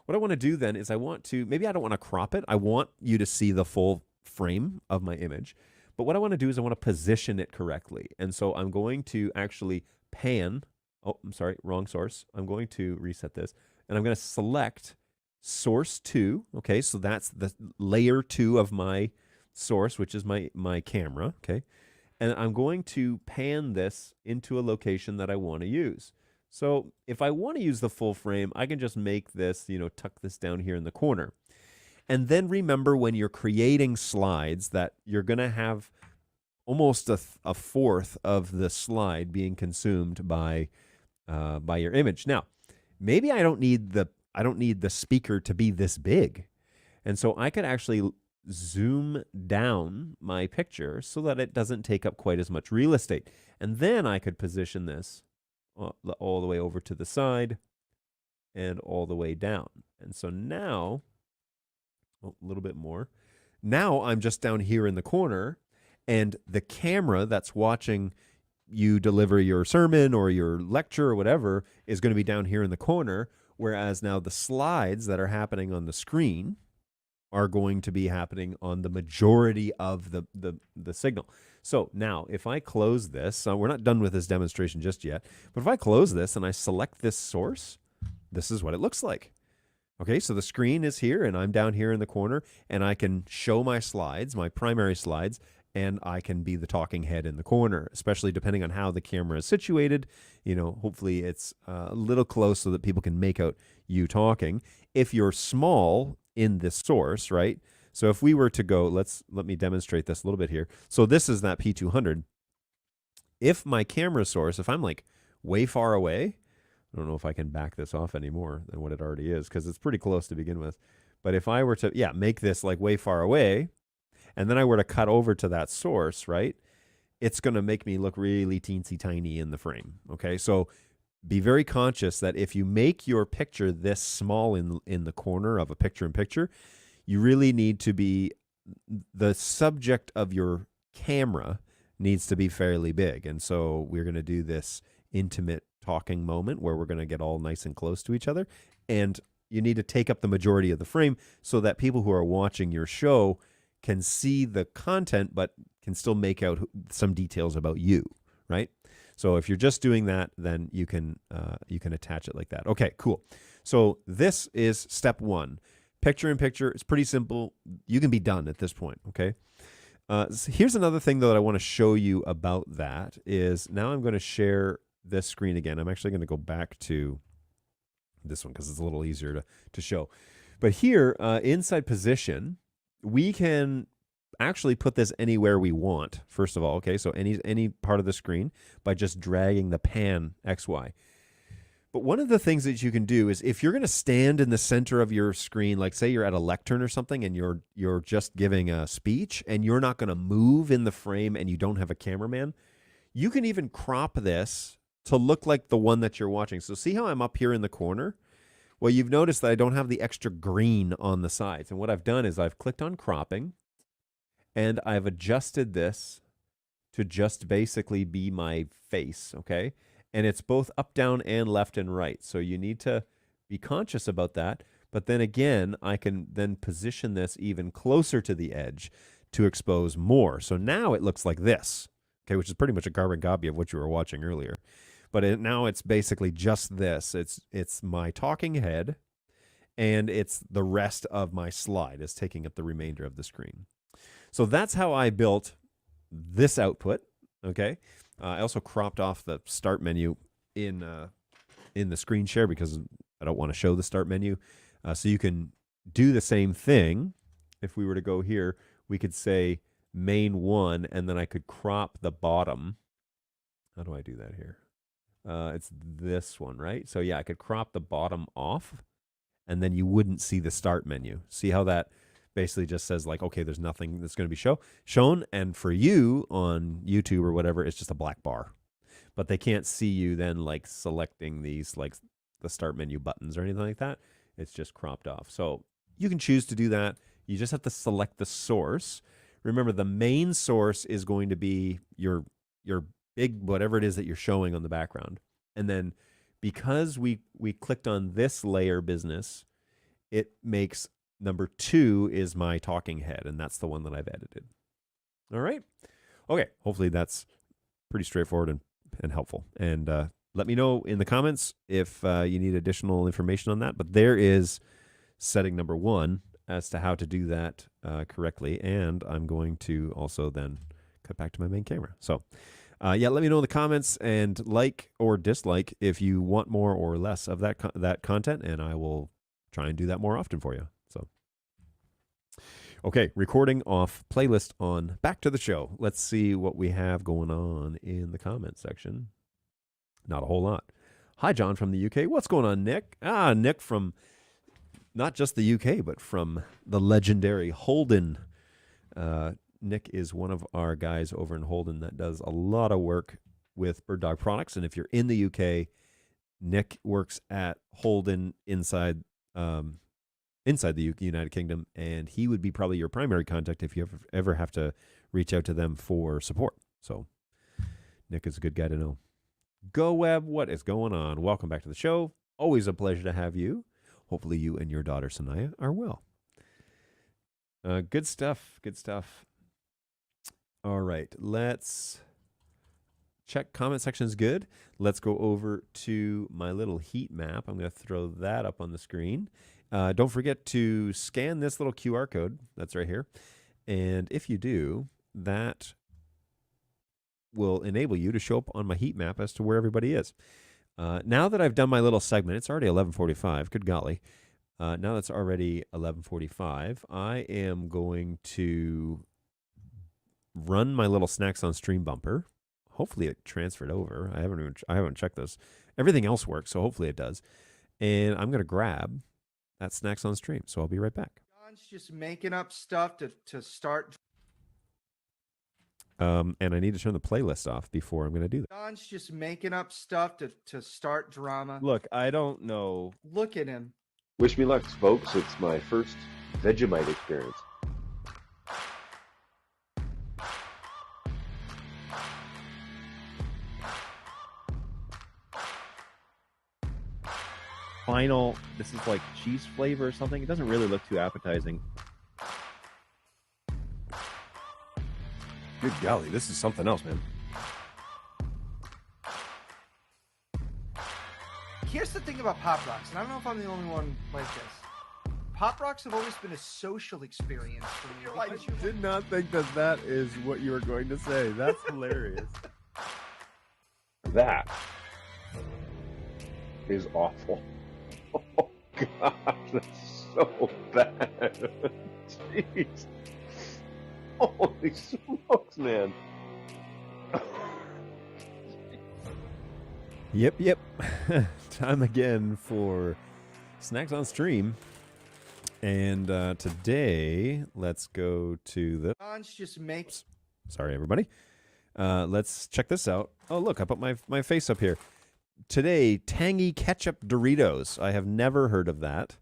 What I want to do then is maybe I don't want to crop it. I want you to see the full frame of my image. But what I want to do is I want to position it correctly. And so I'm going to actually pan. Oh, I'm sorry, wrong source. I'm going to reset this. And I'm going to select source 2. Okay, so that's the layer 2 of my source, which is my camera. Okay, and I'm going to pan this into a location that I want to use. So if I want to use the full frame, I can just make this, tuck this down here in the corner. And then remember when you're creating slides that you're going to have almost a fourth of the slide being consumed by your image. Now, maybe I don't need the speaker to be this big. And so I could actually zoom down my picture so that it doesn't take up quite as much real estate. And then I could position this all the way over to the side and all the way down. And so now, a little bit more. Now I'm just down here in the corner, and the camera that's watching you deliver your sermon or your lecture or whatever is going to be down here in the corner, whereas now the slides that are happening on the screen are going to be happening on the majority of the signal. So now if I close this, we're not done with this demonstration just yet, but if I close this and I select this source, this is what it looks like. Okay, so the screen is here and I'm down here in the corner, and I can show my slides, my primary slides, and I can be the talking head in the corner, especially depending on how the camera is situated. Hopefully it's a little close so that people can make out you talking. If you're small in this source, right? So if we were to go, let me demonstrate this a little bit here. So this is that P200. If my camera source, if I'm like way far away, I don't know if I can back this off any more than what it already is because it's pretty close to begin with. But if I were to, make this like way far away, and then I were to cut over to that source, right, it's going to make me look really teensy tiny in the frame. Okay, so be very conscious that if you make your picture this small in the corner of a picture-in-picture, you really need to be, the subject of your camera needs to be fairly big. And so we're going to do this intimate talking moment where we're going to get all nice and close to each other. And you need to take up the majority of the frame so that people who are watching your show can see the content, but can still make out some details about you, right? So if you're just doing that, then you can attach it like that. Okay, cool. So this is step 1. Picture in picture. It's pretty simple. You can be done at this point, okay? So here's another thing, though, that I want to show you about that is now I'm going to share this screen again. I'm actually going to go back to this one because it's a little easier to show. But here, inside position, we can actually put this anywhere we want, first of all, okay? So any part of the screen by just dragging the pan XY. But one of the things that you can do is if you're going to stand in the center of your screen, like say you're at a lectern or something and you're just giving a speech and you're not going to move in the frame and you don't have a cameraman, you can even crop this to look like the one that you're watching. So see how I'm up here in the corner? Well, you've noticed that I don't have the extra green on the sides. And what I've done is I've clicked on cropping and I've adjusted this to just basically be my face, okay? And it's both up, down, and left and right. So you need to be conscious about that. But then again, I can then position this even closer to the edge to expose more. So now it looks like this, okay, which is pretty much a carbon copy of what you were watching earlier. But now it's basically just this. It's my talking head, and it's the rest of my slide is taking up the remainder of the screen. So that's how I built this output, okay? I also cropped off the start menu in the screen share because I don't want to show the start menu. So you can do the same thing. If we were to go here, we could say main 1, and then I could crop the bottom. How do I do that here? It's this one, right? So yeah, I could crop the bottom off, and then you wouldn't see the start menu. See how that basically just says like, okay, there's nothing that's going to be shown. And for you on YouTube or whatever, it's just a black bar. But they can't see you then like selecting these like the start menu buttons or anything like that. It's just cropped off. So you can choose to do that. You just have to select the source. Remember, the main source is going to be your big whatever it is that you're showing on the background. And then because we clicked on this layer business, it makes number 2 is my talking head, and that's the one that I've edited. All right. Okay. Hopefully that's pretty straightforward and helpful. And let me know in the comments if you need additional information on that. But there is setting number 1 as to how to do that correctly. And I'm going to also then cut back to my main camera. So yeah, let me know in the comments and like or dislike if you want more or less of that content, and I will try and do that more often for you. So, okay, recording off, playlist on, back to the show. Let's see what we have going on in the comment section. Not a whole lot. Hi, John from the UK. What's going on, Nick? Nick from not just the UK, but from the legendary Holden. Nick is one of our guys over in Holden that does a lot of work with Bird Dog products. And if you're in the UK, Nick works at Holden inside the United Kingdom, and he would be probably your primary contact if you ever have to reach out to them for support. So Nick is a good guy to know. Go Web, what is going on? Welcome back to the show. Always a pleasure to have you. Hopefully you and your daughter Sanaya are well. Good stuff. Good stuff. All right, let's check comment section is good. Let's go over to my little heat map. I'm going to throw that up on the screen. Don't forget to scan this little QR code that's right here. And if you do, that will enable you to show up on my heat map as to where everybody is. Now that I've done my little segment, it's already 11:45. Good golly. Now that's already 11:45. I am going to run my little Snacks on Stream bumper. Hopefully it transferred over. I haven't checked this. Everything else works, so hopefully it does. And I'm going to grab that Snacks on Stream. So I'll be right back. John's just making up stuff to start. And I need to turn the playlist off before I'm going to do that. John's just making up stuff to start drama. Look, I don't know. Look at him. Wish me luck, folks. It's my first Vegemite experience. Final, this is like cheese flavor or something. It doesn't really look too appetizing. Good golly, this is something else, man. Here's the thing about Pop Rocks, and I don't know if I'm the only one like this. Pop Rocks have always been a social experience for me. I did not think that is what you were going to say. That's hilarious. That is awful. Oh, gosh, that's so bad. Jeez. Holy smokes, man. Yep. Time again for Snacks on Stream. And today, let's go to the... John's just makes. Sorry, everybody. Let's check this out. Oh, look, I put my face up here. Today, tangy ketchup Doritos. I have never heard of that.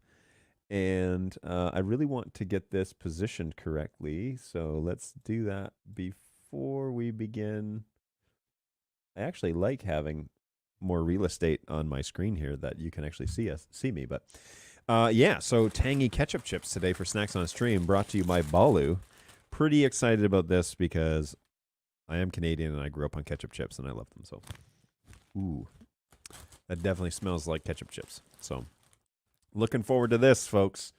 And I really want to get this positioned correctly. So let's do that before we begin. I actually like having more real estate on my screen here that you can actually see me. But yeah, so tangy ketchup chips today for Snacks on Stream, brought to you by Balu. Pretty excited about this because I am Canadian and I grew up on ketchup chips and I love them. So, ooh, that definitely smells like ketchup chips. So, looking forward to this, folks.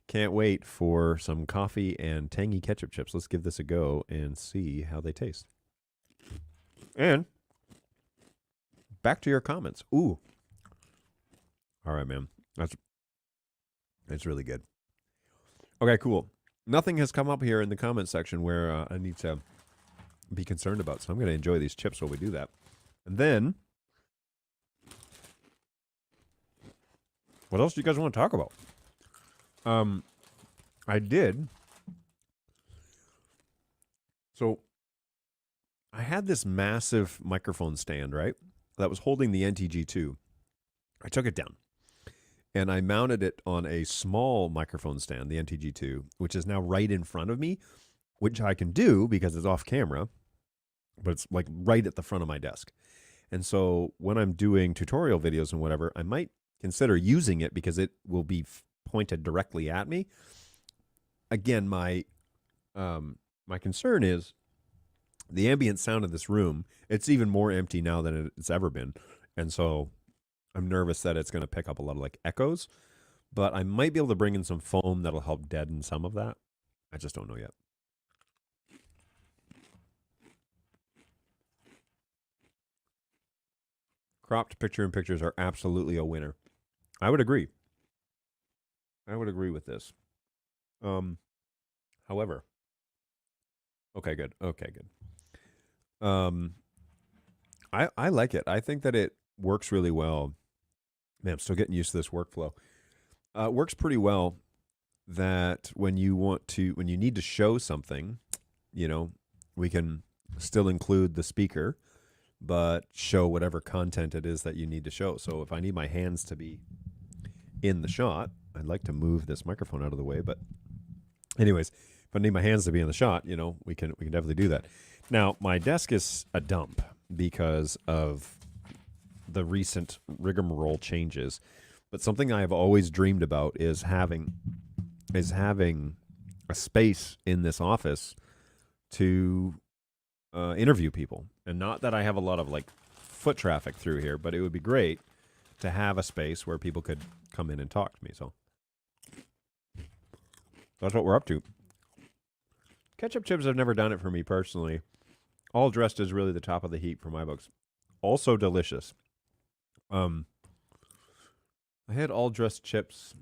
Can't wait for some coffee and tangy ketchup chips. Let's give this a go and see how they taste. And back to your comments. Ooh. All right, man. It's really good. Okay, cool. Nothing has come up here in the comment section where I need to be concerned about, so I'm going to enjoy these chips while we do that. And then, what else do you guys want to talk about? I did. So, I had this massive microphone stand, right? That was holding the NTG2. I took it down. And I mounted it on a small microphone stand, the NTG2, which is now right in front of me, which I can do because it's off camera, but it's like right at the front of my desk. And so when I'm doing tutorial videos and whatever, I might consider using it because it will be pointed directly at me. Again, my concern is the ambient sound of this room. It's even more empty now than it's ever been. And so I'm nervous that it's going to pick up a lot of like echoes, but I might be able to bring in some foam that'll help deaden some of that. I just don't know yet. Cropped picture-in-pictures are absolutely a winner. I would agree. I would agree with this. However, okay, good. I like it. I think that it works really well. Man, I'm still getting used to this workflow. It works pretty well that when you need to show something, we can still include the speaker, but show whatever content it is that you need to show. So if I need my hands to be in the shot, I'd like to move this microphone out of the way. But anyways, if I need my hands to be in the shot, we can definitely do that. Now, my desk is a dump because of the recent rigmarole changes, but something I have always dreamed about is having a space in this office to interview people. And not that I have a lot of like foot traffic through here, but it would be great to have a space where people could come in and talk to me. So that's what we're up to. Ketchup chips have never done it for me personally. All dressed is really the top of the heap for my books. Also delicious. I had all dressed chips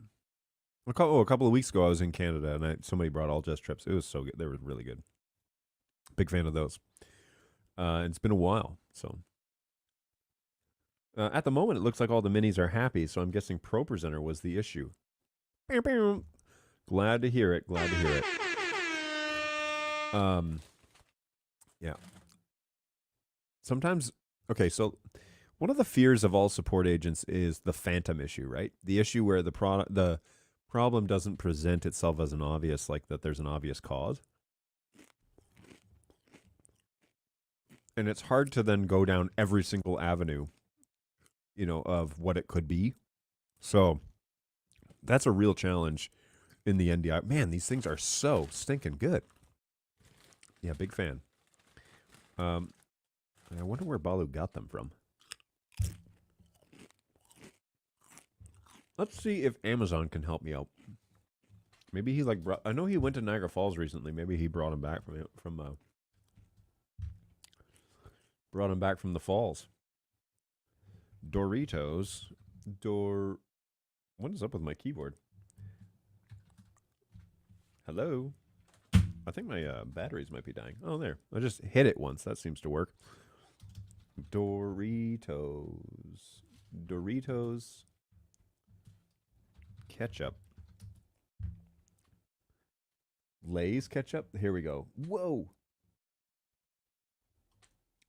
a couple of weeks ago. I was in Canada and somebody brought all dressed chips. It was so good. They were really good. Big fan of those. It's been a while, so at the moment it looks like all the minis are happy. So I'm guessing Pro Presenter was the issue. Glad to hear it. Yeah. Sometimes, okay, so one of the fears of all support agents is the phantom issue, right? The issue where the problem doesn't present itself as an obvious, like that there's an obvious cause. And it's hard to then go down every single avenue, of what it could be. So that's a real challenge in the NDI. Man, these things are so stinking good. Yeah, big fan. I wonder where Balu got them from. Let's see if Amazon can help me out. Maybe he I know he went to Niagara Falls recently. Maybe he brought him back from the falls. Doritos. What is up with my keyboard? Hello? I think my batteries might be dying. Oh, there. I just hit it once. That seems to work. Doritos. Doritos ketchup. Lay's ketchup? Here we go. Whoa.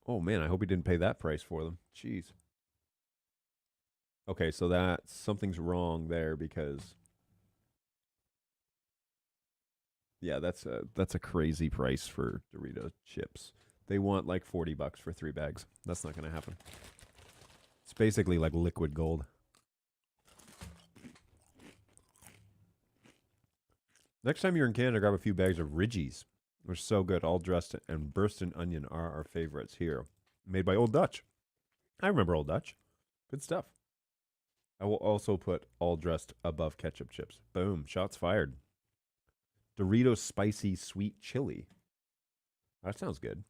Oh, man, I hope he didn't pay that price for them. Jeez. Okay, so something's wrong there because... Yeah, that's a crazy price for Dorito chips. They want like $40 for 3 bags. That's not going to happen. It's basically like liquid gold. Next time you're in Canada, grab a few bags of Ridgies. They're so good. All dressed and burst in onion are our favorites here. Made by Old Dutch. I remember Old Dutch. Good stuff. I will also put all dressed above ketchup chips. Boom. Shots fired. Doritos spicy sweet chili. That sounds good.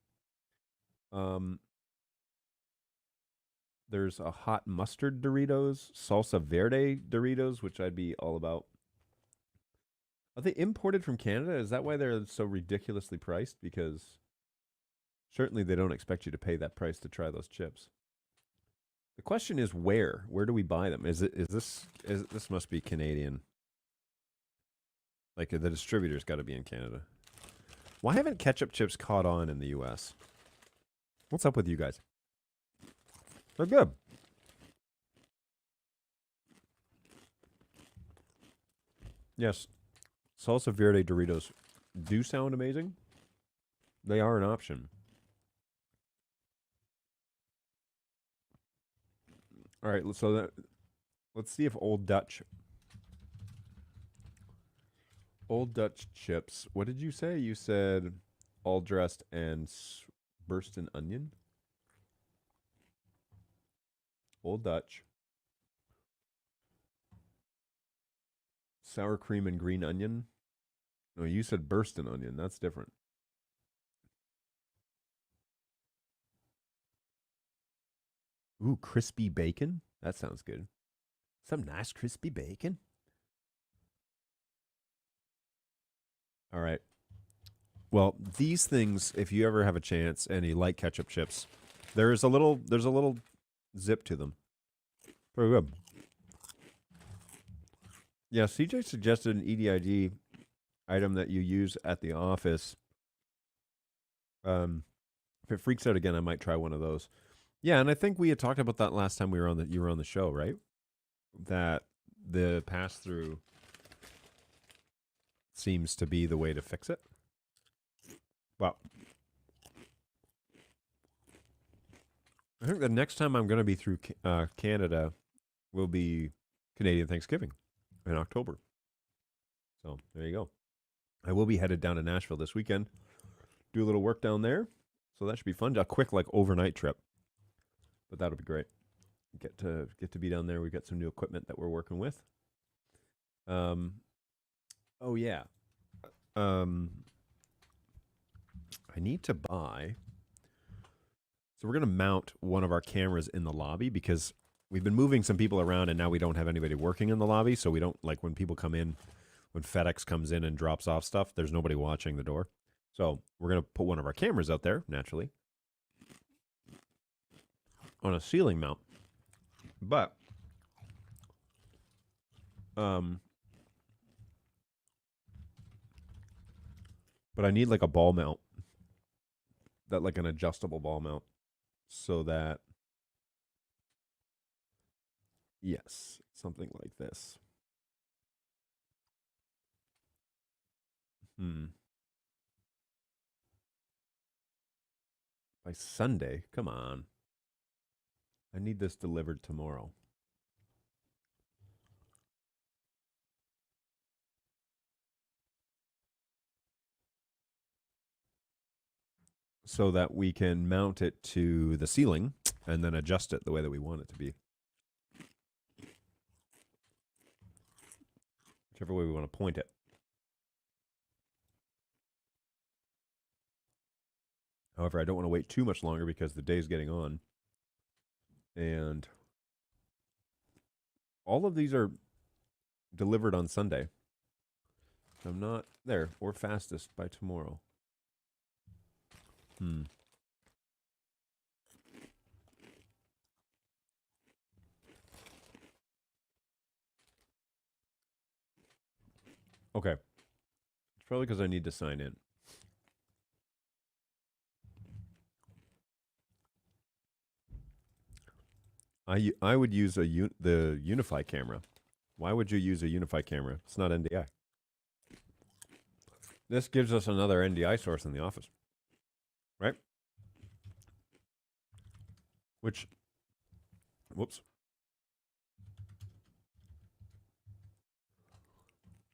There's a hot mustard Doritos, salsa verde Doritos, which I'd be all about. Are they imported from Canada? Is that why they're so ridiculously priced? Because certainly they don't expect you to pay that price to try those chips. The question is where? Where do we buy them? This must be Canadian. Like the distributor's got to be in Canada. Why haven't ketchup chips caught on in the US? What's up with you guys? They're good. Yes. Salsa verde Doritos do sound amazing. They are an option. All right, so let's see if Old Dutch chips. What did you say? You said all dressed and burst in onion? Old Dutch. Sour cream and green onion? No, you said burst in onion. That's different. Ooh, crispy bacon? That sounds good. Some nice crispy bacon. All right. Well, these things, if you ever have a chance and you like ketchup chips, there's a little zip to them. Very good. Yeah, CJ suggested an EDID item that you use at the office. If it freaks out again, I might try one of those. Yeah, and I think we had talked about that last time you were on the show, right? That the pass-through seems to be the way to fix it. Well, I think the next time I'm going to be through Canada will be Canadian Thanksgiving in October. So there you go. I will be headed down to Nashville this weekend, do a little work down there. So that should be fun. A quick overnight trip, but that'll be great. Get to be down there. We've got some new equipment that we're working with. Oh yeah. I need to buy. So we're going to mount one of our cameras in the lobby because we've been moving some people around and now we don't have anybody working in the lobby. So we don't, like when people come in, when FedEx comes in and drops off stuff, there's nobody watching the door. So we're going to put one of our cameras out there, naturally, on a ceiling mount. But I need like a ball mount, that like an adjustable ball mount, so that, yes, something like this. By Sunday? Come on. I need this delivered tomorrow. So that we can mount it to the ceiling and then adjust it the way that we want it to be. Whichever way we want to point it. However, I don't want to wait too much longer because the day's getting on. And all of these are delivered on Sunday. I'm not there, or fastest by tomorrow. Okay. It's probably because I need to sign in. I would use the Unify camera. Why would you use a Unify camera? It's not NDI. This gives us another NDI source in the office, right? Which, whoops.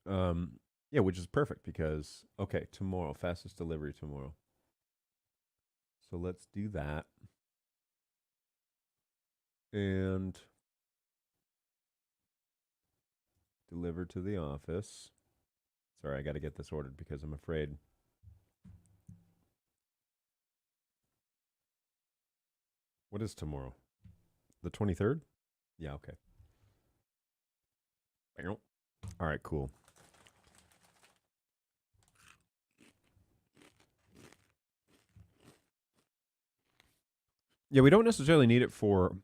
Yeah, which is perfect because, okay, tomorrow, fastest delivery tomorrow. So let's do that. And deliver to the office. Sorry, I got to get this ordered because I'm afraid. What is tomorrow? The 23rd? Yeah, okay. All right, cool. Yeah, we don't necessarily need it for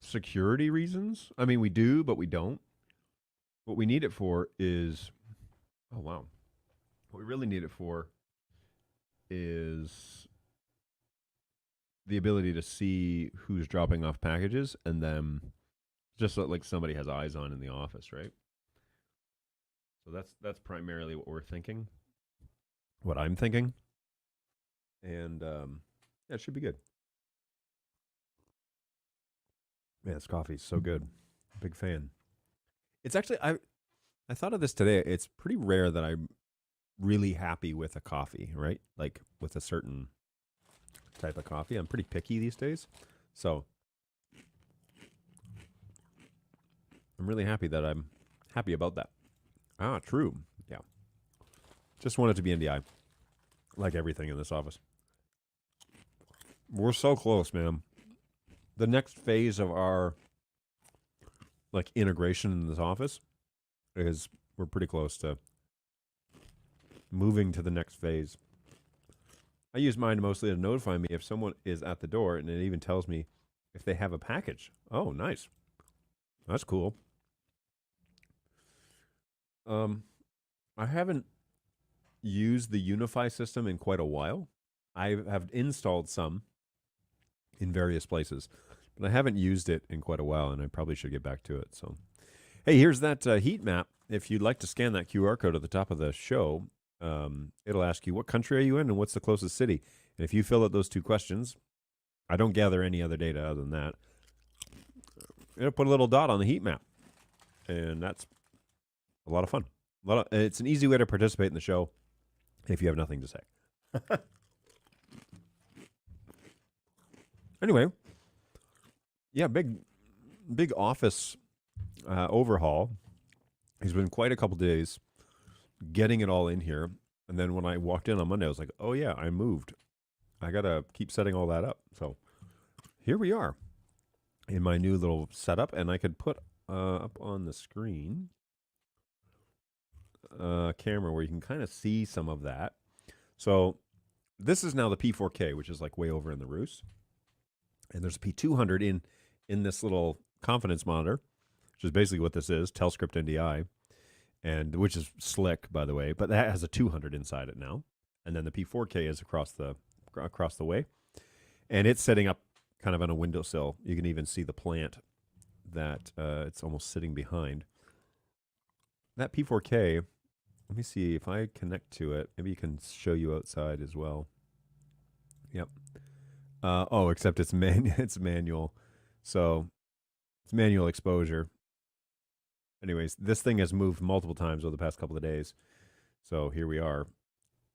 security reasons. I mean, we do, but we don't. What we need it for is, oh, wow. What we really need it for is the ability to see who's dropping off packages and then just so, like somebody has eyes on in the office, right? So that's primarily what we're thinking, what I'm thinking. And yeah, it should be good. Man, this coffee's so good. Big fan. It's actually I thought of this today. It's pretty rare that I'm really happy with a coffee, right? Like with a certain type of coffee. I'm pretty picky these days. So I'm really happy that I'm happy about that. Ah, true. Yeah. Just want it to be NDI. Like everything in this office. We're so close, man. The next phase of our like integration in this office is we're pretty close to moving to the next phase. I use mine mostly to notify me if someone is at the door, and it even tells me if they have a package. Oh, nice. That's cool. I haven't used the Unify system in quite a while. I have installed some in various places, but I haven't used it in quite a while, and I probably should get back to it. So, hey, here's that heat map. If you'd like to scan that QR code at the top of the show, it'll ask you what country are you in and what's the closest city. And if you fill out those two questions, I don't gather any other data other than that. It'll put a little dot on the heat map, and that's a lot of fun. It's an easy way to participate in the show if you have nothing to say. Anyway, yeah, big office overhaul. It's been quite a couple days getting it all in here. And then when I walked in on Monday, I was like, oh, yeah, I moved. I got to keep setting all that up. So here we are in my new little setup. And I could put up on the screen a camera where you can kind of see some of that. So this is now the P4K, which is like way over in the roost. And there's a P200 in this little confidence monitor, which is basically what this is, Telscript NDI, and which is slick, by the way. But that has a 200 inside it now, and then the P4K is across the way, and it's setting up kind of on a windowsill. You can even see the plant that it's almost sitting behind. That P4K. Let me see if I connect to it. Maybe you can show you outside as well. Yep. Oh, except it's it's manual. So it's manual exposure. Anyways, this thing has moved multiple times over the past couple of days. So here we are.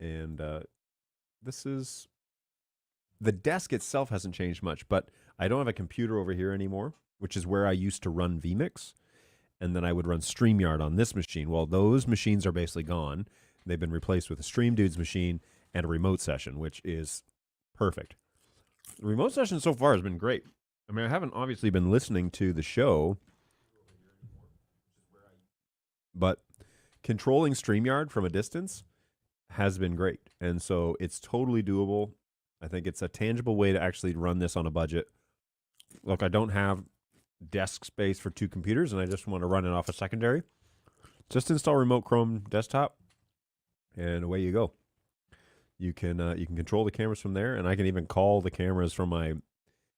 And this is... The desk itself hasn't changed much, but I don't have a computer over here anymore, which is where I used to run vMIX. And then I would run StreamYard on this machine. Well, those machines are basically gone. They've been replaced with a Stream Dudes machine and a remote session, which is perfect. The remote session so far has been great. I mean, I haven't obviously been listening to the show, but controlling StreamYard from a distance has been great. And so it's totally doable. I think it's a tangible way to actually run this on a budget. Look, I don't have desk space for two computers, and I just want to run it off a secondary. Just install Remote Chrome Desktop, and away you go. You can control the cameras from there, and I can even call the cameras from my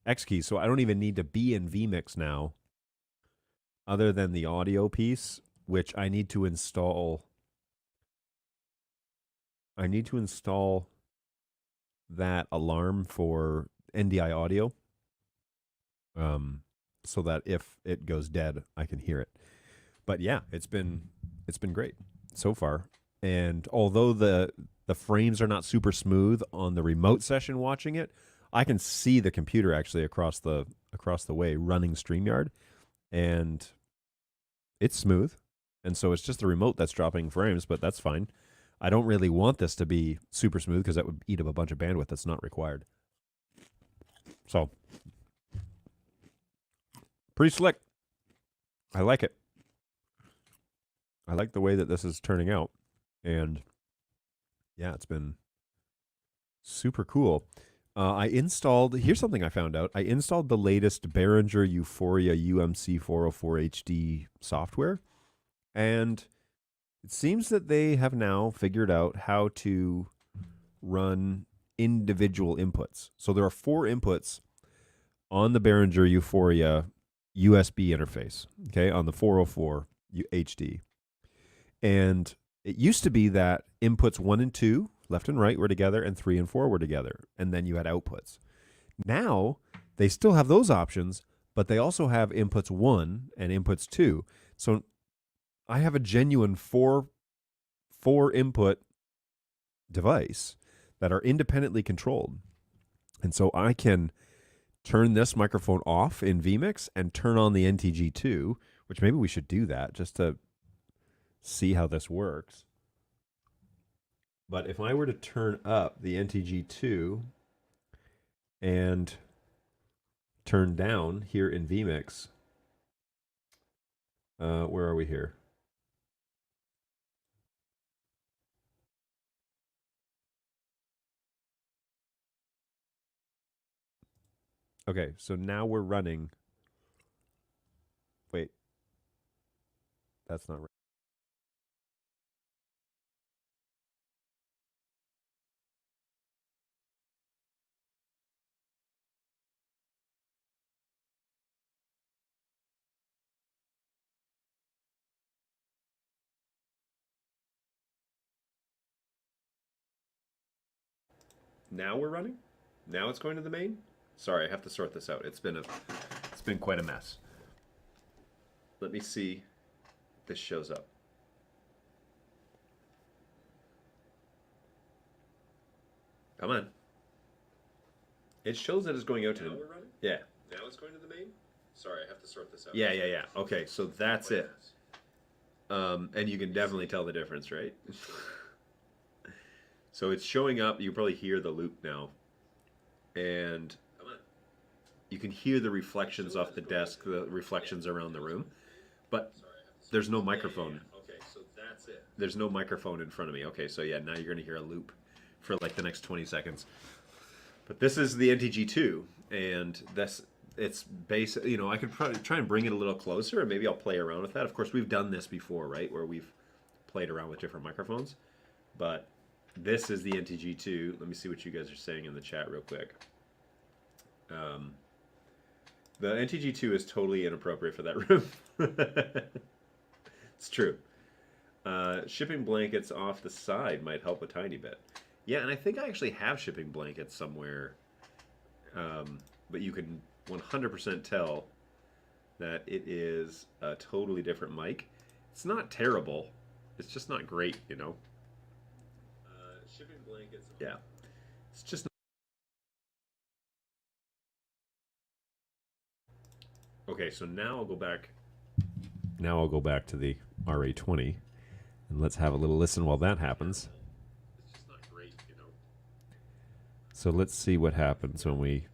X keys, so I don't even need to be in vMIX now, other than the audio piece, which I need to install. I need to install that alarm for NDI audio, so that if it goes dead, I can hear it. But yeah, it's been great so far. And although the frames are not super smooth on the remote session watching it, I can see the computer actually across the way running StreamYard, and it's smooth. And so it's just the remote that's dropping frames, but that's fine. I don't really want this to be super smooth because that would eat up a bunch of bandwidth that's not required. So, pretty slick. I like it. I like the way that this is turning out. And yeah, it's been super cool. Here's something I found out. I installed the latest Behringer Euphoria UMC 404 HD software. And it seems that they have now figured out how to run individual inputs. So there are 4 inputs on the Behringer Euphoria USB interface, okay, on the 404 HD. And it used to be that inputs 1 and 2, left and right, were together, and 3 and 4 were together. And then you had outputs. Now, they still have those options, but they also have inputs 1 and inputs 2. So I have a genuine four input device that are independently controlled. And so I can turn this microphone off in vMIX and turn on the NTG2, which maybe we should do that just to see how this works. But if I were to turn up the NTG2 and turn down here in vMIX, where are we here? Okay, so now we're running. Wait. That's not right. Now we're running? Now it's going to the main? Sorry, I have to sort this out. It's been quite a mess. Let me see if this shows up. Come on. It shows that it's going out to the... Yeah. Now it's going to the main? Sorry, I have to sort this out. Yeah. Okay, so that's it. And you can definitely tell the difference, right? So it's showing up. You probably hear the loop now. And you can hear the reflections off the desk, the reflections around the room. But there's no microphone. Okay, so that's it. There's no microphone in front of me. Okay, so yeah, now you're going to hear a loop for like the next 20 seconds. But this is the NTG2, and it's basic. You know, I could probably try and bring it a little closer, and maybe I'll play around with that. Of course, we've done this before, right, where we've played around with different microphones. But this is the NTG2. Let me see what you guys are saying in the chat real quick. The NTG2 is totally inappropriate for that room. It's true. Shipping blankets off the side might help a tiny bit. Yeah, and I think I actually have shipping blankets somewhere. But you can 100% tell that it is a totally different mic. It's not terrible. It's just not great, you know? Shipping blankets. Yeah. It's just... Okay, so now I'll go back. Now I'll go back to the RA20, and let's have a little listen while that happens. It's just not great, you know. So let's see what happens when we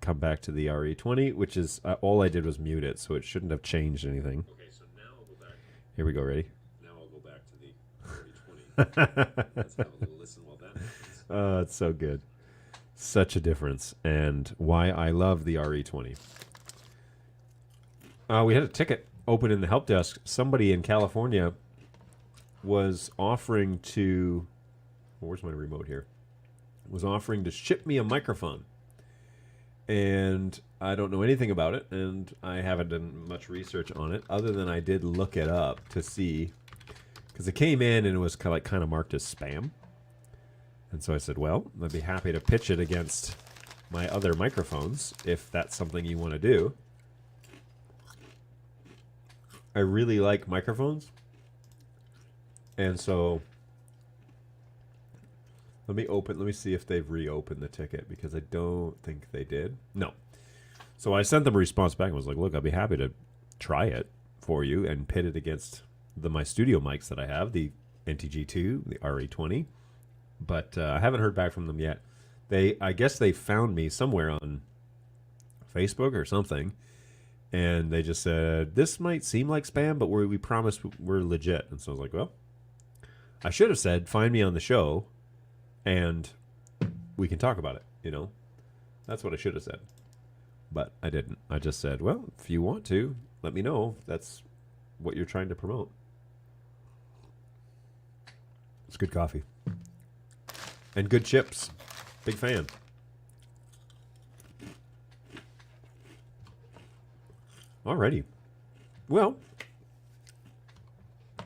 come back to the RA20, which is all I did was mute it, so it shouldn't have changed anything. Okay, so now I'll go back. Here we go. Ready? Now I'll go back to the RA20. Let's have a little listen while that happens. Oh, it's so good. Such a difference, and why I love the RE20. We had a ticket open in the help desk, somebody in California was offering to, where's my remote here? Was offering to ship me a microphone. And I don't know anything about it, and I haven't done much research on it, other than I did look it up to see, because it came in and it was kind of marked as spam. And so I said, well, I'd be happy to pitch it against my other microphones if that's something you want to do. I really like microphones. And so let me see if they've reopened the ticket, because I don't think they did. No. So I sent them a response back and was like, look, I'd be happy to try it for you and pit it against my studio mics that I have, the NTG2, the RE20. But I haven't heard back from them yet. I guess they found me somewhere on Facebook or something, and they just said, this might seem like spam, but we promise we're legit. And so I was like, well, I should have said, find me on the show, and we can talk about it, you know? That's what I should have said. But I didn't. I just said, well, if you want to, let me know if that's what you're trying to promote. It's good coffee. And good chips. Big fan. Alrighty. Well,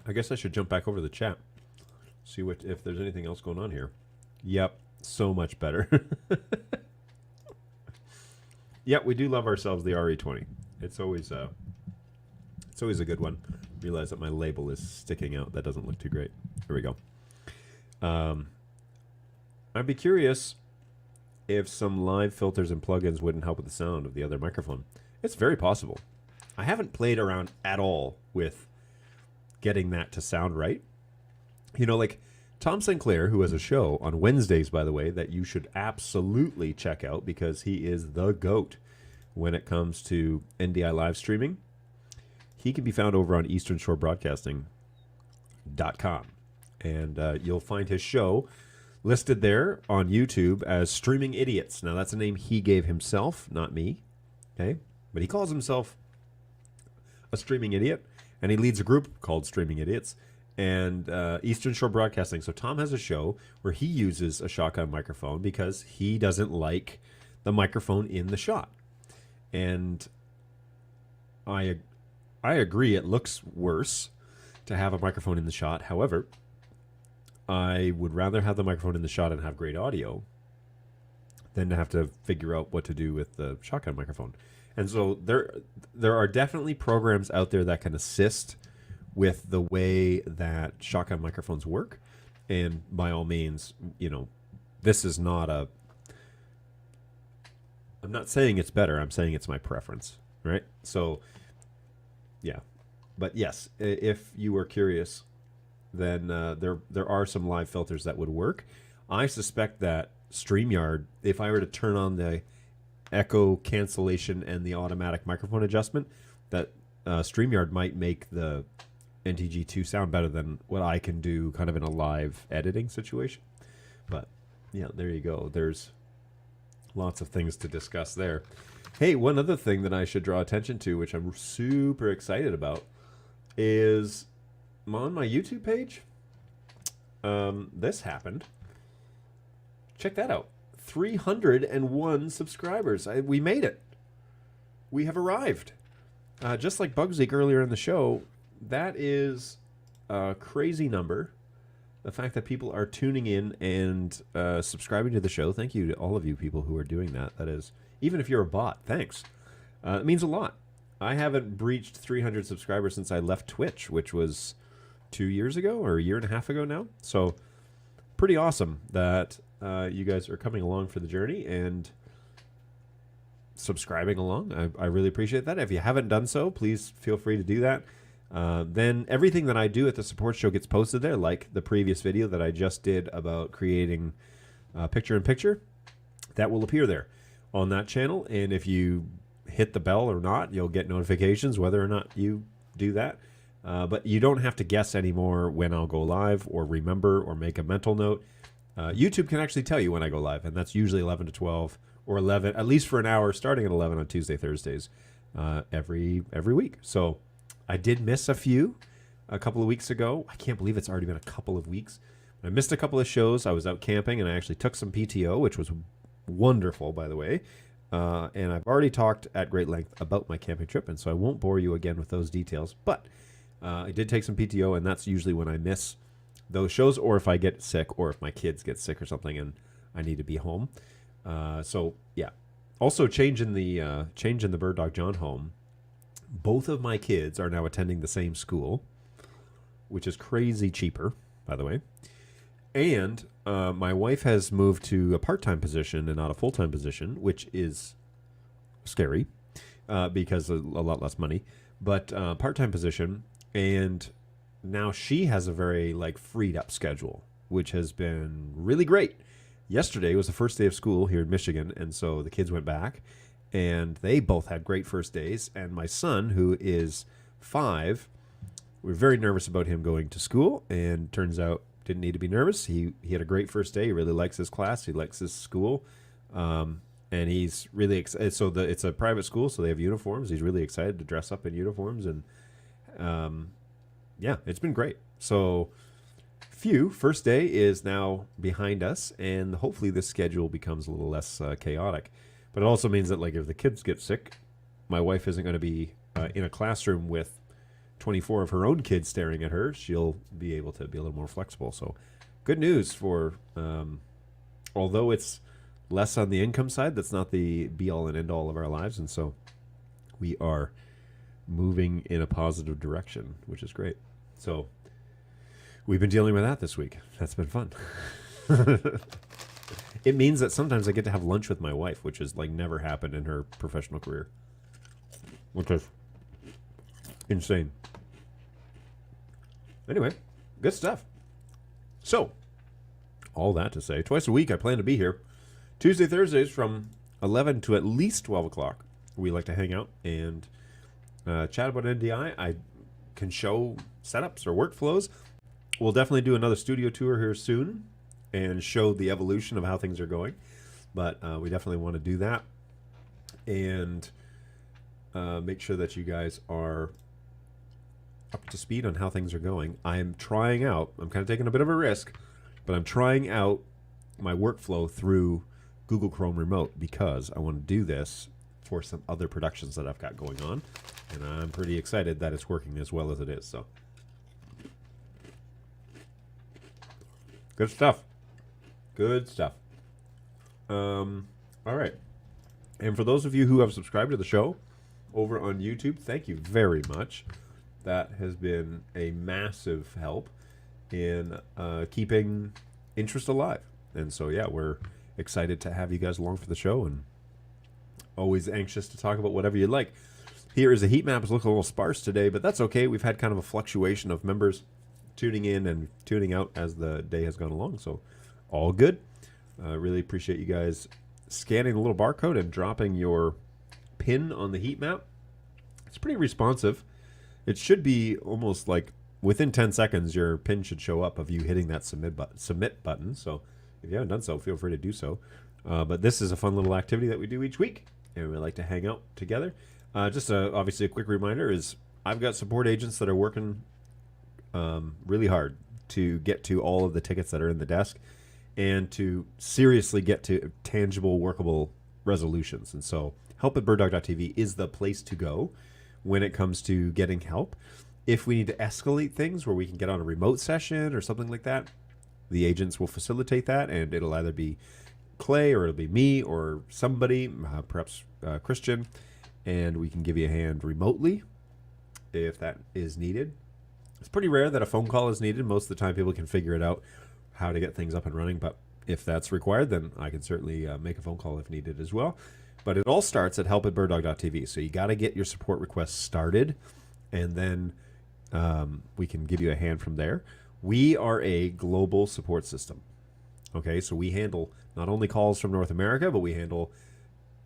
I guess I should jump back over the chat. See if there's anything else going on here. Yep, so much better. Yep, we do love ourselves the RE20. It's always a good one. Realize that my label is sticking out. That doesn't look too great. Here we go. I'd be curious if some live filters and plugins wouldn't help with the sound of the other microphone. It's very possible. I haven't played around at all with getting that to sound right. You know, like Tom Sinclair, who has a show on Wednesdays, by the way, that you should absolutely check out because he is the GOAT when it comes to NDI live streaming. He can be found over on easternshorebroadcasting.com. And you'll find his show listed there on YouTube as Streaming Idiots. Now, that's a name he gave himself, not me. Okay? But he calls himself a streaming idiot, and he leads a group called Streaming Idiots. And Eastern Shore Broadcasting. So Tom has a show where he uses a shotgun microphone because he doesn't like the microphone in the shot. And I agree, it looks worse to have a microphone in the shot. However, I would rather have the microphone in the shot and have great audio than to have to figure out what to do with the shotgun microphone. And so there are definitely programs out there that can assist with the way that shotgun microphones work. And by all means, you know, this is not I'm not saying it's better. I'm saying it's my preference, right? So, yeah. But yes, if you were curious, then there are some live filters that would work. I suspect that StreamYard, if I were to turn on the echo cancellation and the automatic microphone adjustment, that StreamYard might make the NTG2 sound better than what I can do kind of in a live editing situation. But yeah, there you go. There's lots of things to discuss there. Hey, one other thing that I should draw attention to, which I'm super excited about, is on my YouTube page. This happened. Check that out. 301 subscribers. We made it. We have arrived. Just like Bugsy earlier in the show, that is a crazy number. The fact that people are tuning in and subscribing to the show. Thank you to all of you people who are doing that. That is, even if you're a bot, thanks. It means a lot. I haven't breached 300 subscribers since I left Twitch, which was 2 years ago or a year and a half ago now. So pretty awesome that you guys are coming along for the journey and subscribing along. I really appreciate that. If you haven't done so, please feel free to do that. Then everything that I do at the support show gets posted there, like the previous video that I just did about creating picture-in-picture. That will appear there on that channel. And if you hit the bell or not, you'll get notifications whether or not you do that. But you don't have to guess anymore when I'll go live or remember or make a mental note. YouTube can actually tell you when I go live, and that's usually 11 to 12 or 11, at least for an hour, starting at 11 on Tuesday, Thursdays, every week. So I did miss a few a couple of weeks ago. I can't believe it's already been a couple of weeks. I missed a couple of shows. I was out camping, and I actually took some PTO, which was wonderful, by the way. And I've already talked at great length about my camping trip, and so I won't bore you again with those details. But I did take some PTO, and that's usually when I miss those shows, or if I get sick, or if my kids get sick or something, and I need to be home. So yeah. Also, change in the Bird Dog John home. Both of my kids are now attending the same school, which is crazy cheaper, by the way. And my wife has moved to a part-time position and not a full-time position, which is scary because a lot less money. But part-time position, and now she has a very freed-up schedule, which has been really great. Yesterday was the first day of school here in Michigan, and so the kids went back, and they both had great first days. And my son, who is 5, we were very nervous about him going to school, and turns out didn't need to be nervous. He had a great first day. He really likes his class. He likes his school, and he's really excited. So it's a private school, so they have uniforms. He's really excited to dress up in uniforms, and yeah, it's been great. So first day is now behind us, and hopefully this schedule becomes a little less chaotic. But it also means that if the kids get sick, my wife isn't going to be in a classroom with 24 of her own kids staring at her. She'll be able to be a little more flexible. So good news for, although it's less on the income side, that's not the be-all and end-all of our lives. And so we are moving in a positive direction, which is great. So we've been dealing with that this week. That's been fun. It means that sometimes I get to have lunch with my wife, which has never happened in her professional career, which is insane. Anyway, good stuff. So, all that to say, twice a week I plan to be here. Tuesday, Thursdays from 11 to at least 12 o'clock. We like to hang out and chat about NDI. I can show setups or workflows. We'll definitely do another studio tour here soon and show the evolution of how things are going. But we definitely want to do that and make sure that you guys are up to speed on how things are going. I'm kind of taking a bit of a risk, but I'm trying out my workflow through Google Chrome Remote because I want to do this for some other productions that I've got going on. And I'm pretty excited that it's working as well as it is. So good stuff. Good stuff. All right. And for those of you who have subscribed to the show over on YouTube, thank you very much. That has been a massive help in keeping interest alive. And so, yeah, we're excited to have you guys along for the show and always anxious to talk about whatever you'd like. Here is a heat map. It's looking a little sparse today, but that's okay. We've had kind of a fluctuation of members tuning in and tuning out as the day has gone along. So all good. Really appreciate you guys scanning the little barcode and dropping your pin on the heat map. It's pretty responsive. It should be almost within 10 seconds, your pin should show up of you hitting that submit button. So if you haven't done so, feel free to do so. But this is a fun little activity that we do each week, and we like to hang out together. Obviously a quick reminder is I've got support agents that are working really hard to get to all of the tickets that are in the desk and to seriously get to tangible, workable resolutions. And so help at birddog.tv is the place to go when it comes to getting help. If we need to escalate things where we can get on a remote session or something like that, the agents will facilitate that, and it'll either be Clay or it'll be me or somebody, perhaps Christian, and we can give you a hand remotely if that is needed. It's pretty rare that a phone call is needed. Most of the time people can figure it out how to get things up and running, but if that's required, then I can certainly make a phone call if needed as well. But it all starts at help@birddog.tv. So you got to get your support requests started, and then we can give you a hand from there. We are a global support system. Okay, so we handle not only calls from North America, but we handle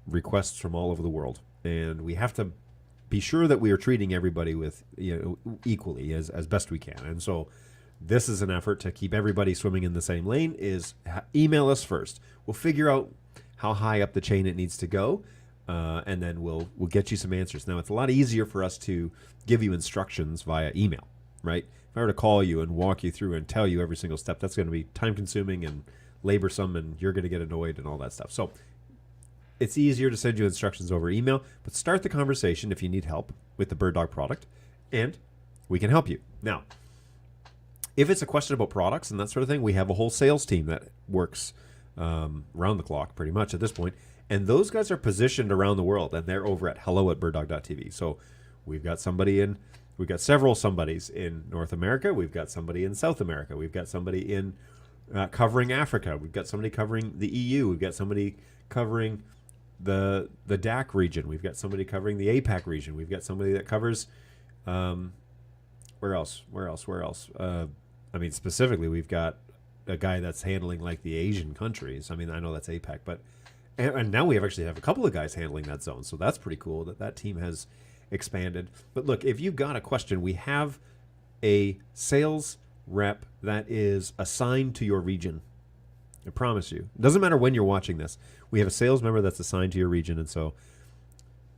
requests from all over the world. And we have to be sure that we are treating everybody with equally as best we can. And so this is an effort to keep everybody swimming in the same lane. Is email us first. We'll figure out how high up the chain it needs to go. and then we'll get you some answers. Now, it's a lot easier for us to give you instructions via email, right? If I were to call you and walk you through and tell you every single step, that's going to be time-consuming and laborsome, and you're going to get annoyed and all that stuff. So it's easier to send you instructions over email, but start the conversation if you need help with the Bird Dog product, and we can help you. Now, if it's a question about products and that sort of thing, we have a whole sales team that works round the clock pretty much at this point. And those guys are positioned around the world, and they're over at hello@birddog.tv. So we've got several somebodies in North America. We've got somebody in South America. We've got somebody in covering Africa. We've got somebody covering the EU. We've got somebody covering the DAC region. We've got somebody covering the APAC region. We've got somebody that covers where else? I mean, specifically, we've got a guy that's handling like the Asian countries. I mean, I know that's APAC, but and now we actually have a couple of guys handling that zone. So that's pretty cool that team has expanded. But look, if you've got a question, we have a sales rep that is assigned to your region. I promise you. It doesn't matter when you're watching this. We have a sales member that's assigned to your region. And so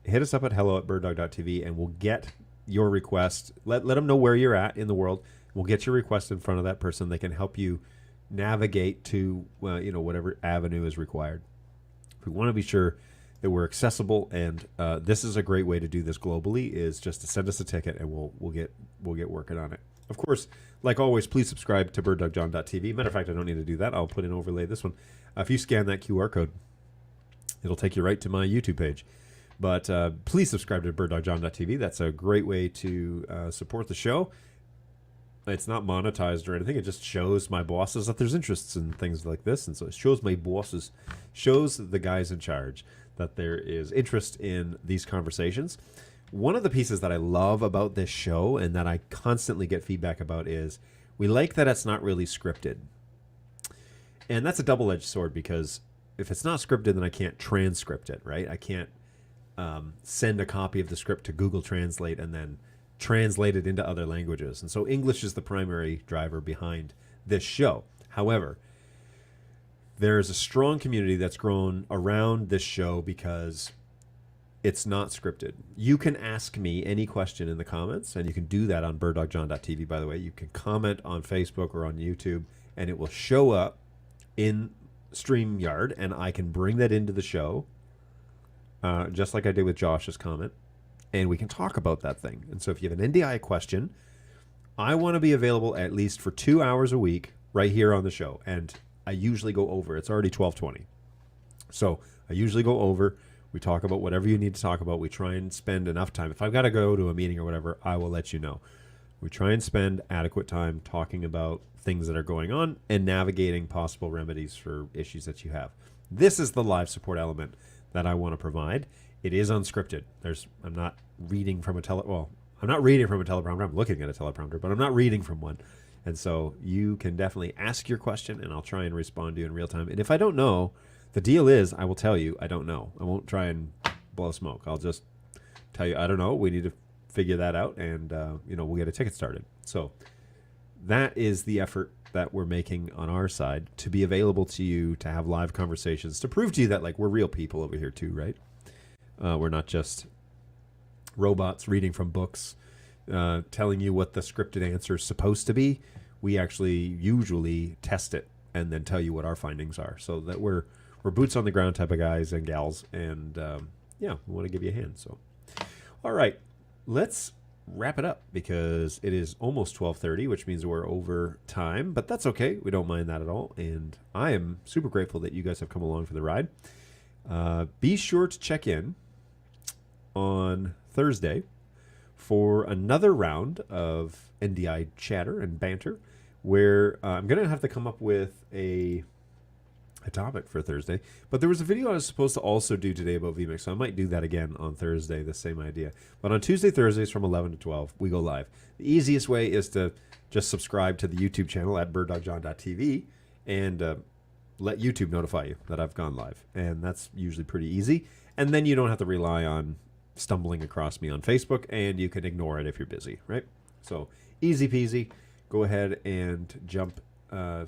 hit us up at hello@birddog.tv and we'll get your request. Let them know where you're at in the world. We'll get your request in front of that person. They can help you navigate to whatever avenue is required. We want to be sure that we're accessible, and this is a great way to do this globally, is just to send us a ticket and we'll get working on it. Of course, like always, please subscribe to birddogjohn.tv. Matter of fact, I don't need to do that. I'll put in overlay this one. If you scan that QR code, it'll take you right to my YouTube page. But please subscribe to birddogjohn.tv. That's a great way to support the show. It's not monetized or anything. It just shows my bosses that there's interests in things like this. And so it shows my bosses, shows the guys in charge that there is interest in these conversations. One of the pieces that I love about this show and that I constantly get feedback about is we like that it's not really scripted. And that's a double-edged sword, because if it's not scripted, then I can't transcript it, right? I can't send a copy of the script to Google Translate and then translate it into other languages. And so English is the primary driver behind this show. However, there is a strong community that's grown around this show because it's not scripted. You can ask me any question in the comments, and you can do that on birddogjohn.tv, by the way. You can comment on Facebook or on YouTube, and it will show up in StreamYard, and I can bring that into the show, just like I did with Josh's comment. And we can talk about that thing. And so if you have an NDI question, I want to be available at least for 2 hours a week right here on the show. And I usually go over. It's already 12:20. So I usually go over. We talk about whatever you need to talk about. We try and spend enough time. If I've got to go to a meeting or whatever, I will let you know. We try and spend adequate time talking about things that are going on and navigating possible remedies for issues that you have. This is the live support element that I want to provide. It is unscripted. I'm not reading from a teleprompter. I'm looking at a teleprompter, but I'm not reading from one. And so you can definitely ask your question, and I'll try and respond to you in real time. And if I don't know, the deal is I will tell you I don't know. I won't try and blow smoke. I'll just tell you I don't know. We need to figure that out, and we'll get a ticket started. So that is the effort that we're making on our side to be available to you, to have live conversations, to prove to you that we're real people over here too, right? We're not just robots reading from books, telling you what the scripted answer is supposed to be. We actually usually test it and then tell you what our findings are, so that we're boots on the ground type of guys and gals. And we want to give you a hand. So, all right, let's wrap it up, because it is almost 12:30, which means we're over time, but that's okay. We don't mind that at all. And I am super grateful that you guys have come along for the ride. Be sure to check in on Thursday for another round of NDI chatter and banter, where I'm going to have to come up with a topic for Thursday. But there was a video I was supposed to also do today about vMIX, so I might do that again on Thursday, the same idea. But on Tuesday, Thursdays from 11 to 12, we go live. The easiest way is to just subscribe to the YouTube channel at birddogjohn.tv and let YouTube notify you that I've gone live. And that's usually pretty easy. And then you don't have to rely on stumbling across me on Facebook, and you can ignore it if you're busy, right? So easy peasy. Go ahead and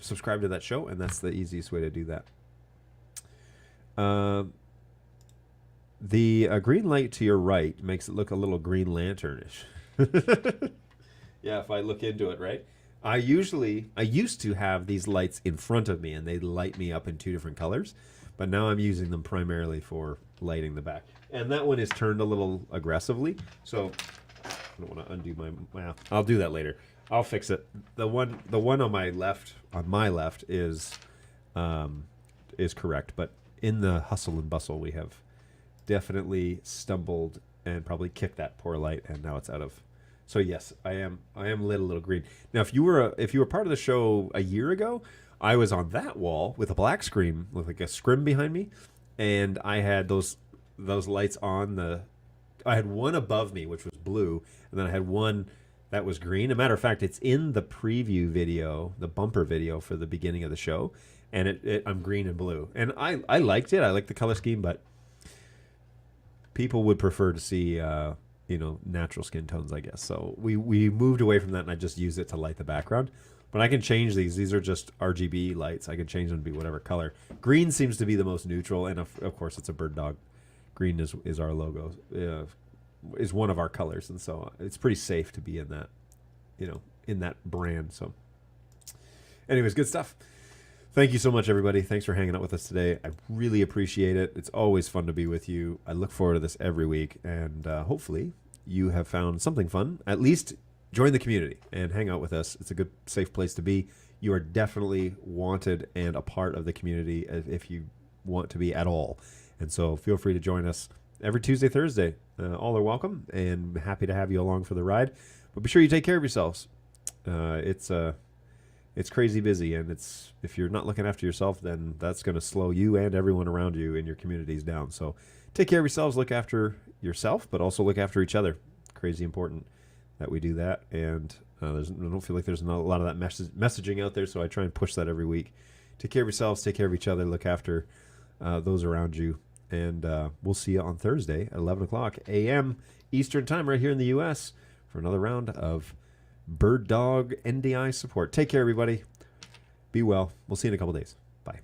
subscribe to that show, and that's the easiest way to do that. The green light to your right makes it look a little Green Lanternish. Yeah, if I look into it, right? I used to have these lights in front of me and they light me up in two different colors, but now I'm using them primarily for lighting the back. And that one is turned a little aggressively, so I don't want to undo well, I'll do that later. I'll fix it. The one on my left is correct, but in the hustle and bustle we have definitely stumbled and probably kicked that poor light, and now it's out of. So yes, I am lit a little green. Now, if you were part of the show a year ago, I was on that wall with a black screen with like a scrim behind me, and I had those lights on. I had one above me which was blue, and then I had one that was green. As a matter of fact, it's in the preview video, the bumper video for the beginning of the show, and I'm green and blue, and I liked it. I liked the color scheme, but people would prefer to see natural skin tones, I guess. So we moved away from that, and I just use it to light the background. But I can change these. These are just RGB lights. I can change them to be whatever color. Green seems to be the most neutral, and of course it's a bird dog. Green is our logo, is one of our colors, and so it's pretty safe to be in that, in that brand. So, anyways, good stuff. Thank you so much, everybody. Thanks for hanging out with us today. I really appreciate it. It's always fun to be with you. I look forward to this every week, and hopefully you have found something fun. At least join the community and hang out with us. It's a good, safe place to be. You are definitely wanted and a part of the community if you want to be at all. And so feel free to join us every Tuesday, Thursday. All are welcome, and happy to have you along for the ride. But be sure you take care of yourselves. It's crazy busy, and if you're not looking after yourself, then that's going to slow you and everyone around you in your communities down. So take care of yourselves, look after yourself, but also look after each other. Crazy important that we do that, and I don't feel like there's not a lot of that messaging out there, so I try and push that every week. Take care of yourselves, take care of each other, look after those around you, and we'll see you on Thursday at 11 o'clock a.m. Eastern Time right here in the U.S. for another round of Bird Dog NDI support. Take care, everybody. Be well. We'll see you in a couple days. Bye.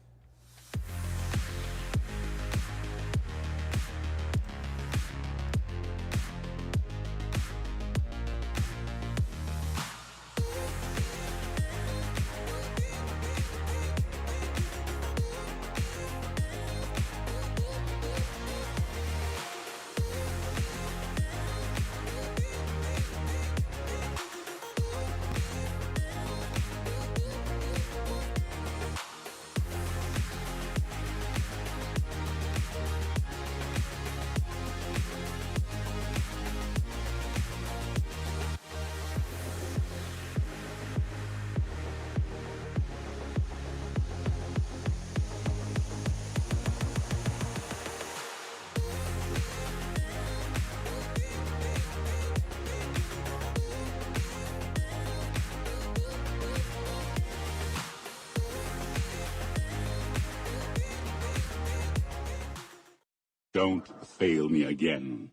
Don't fail me again.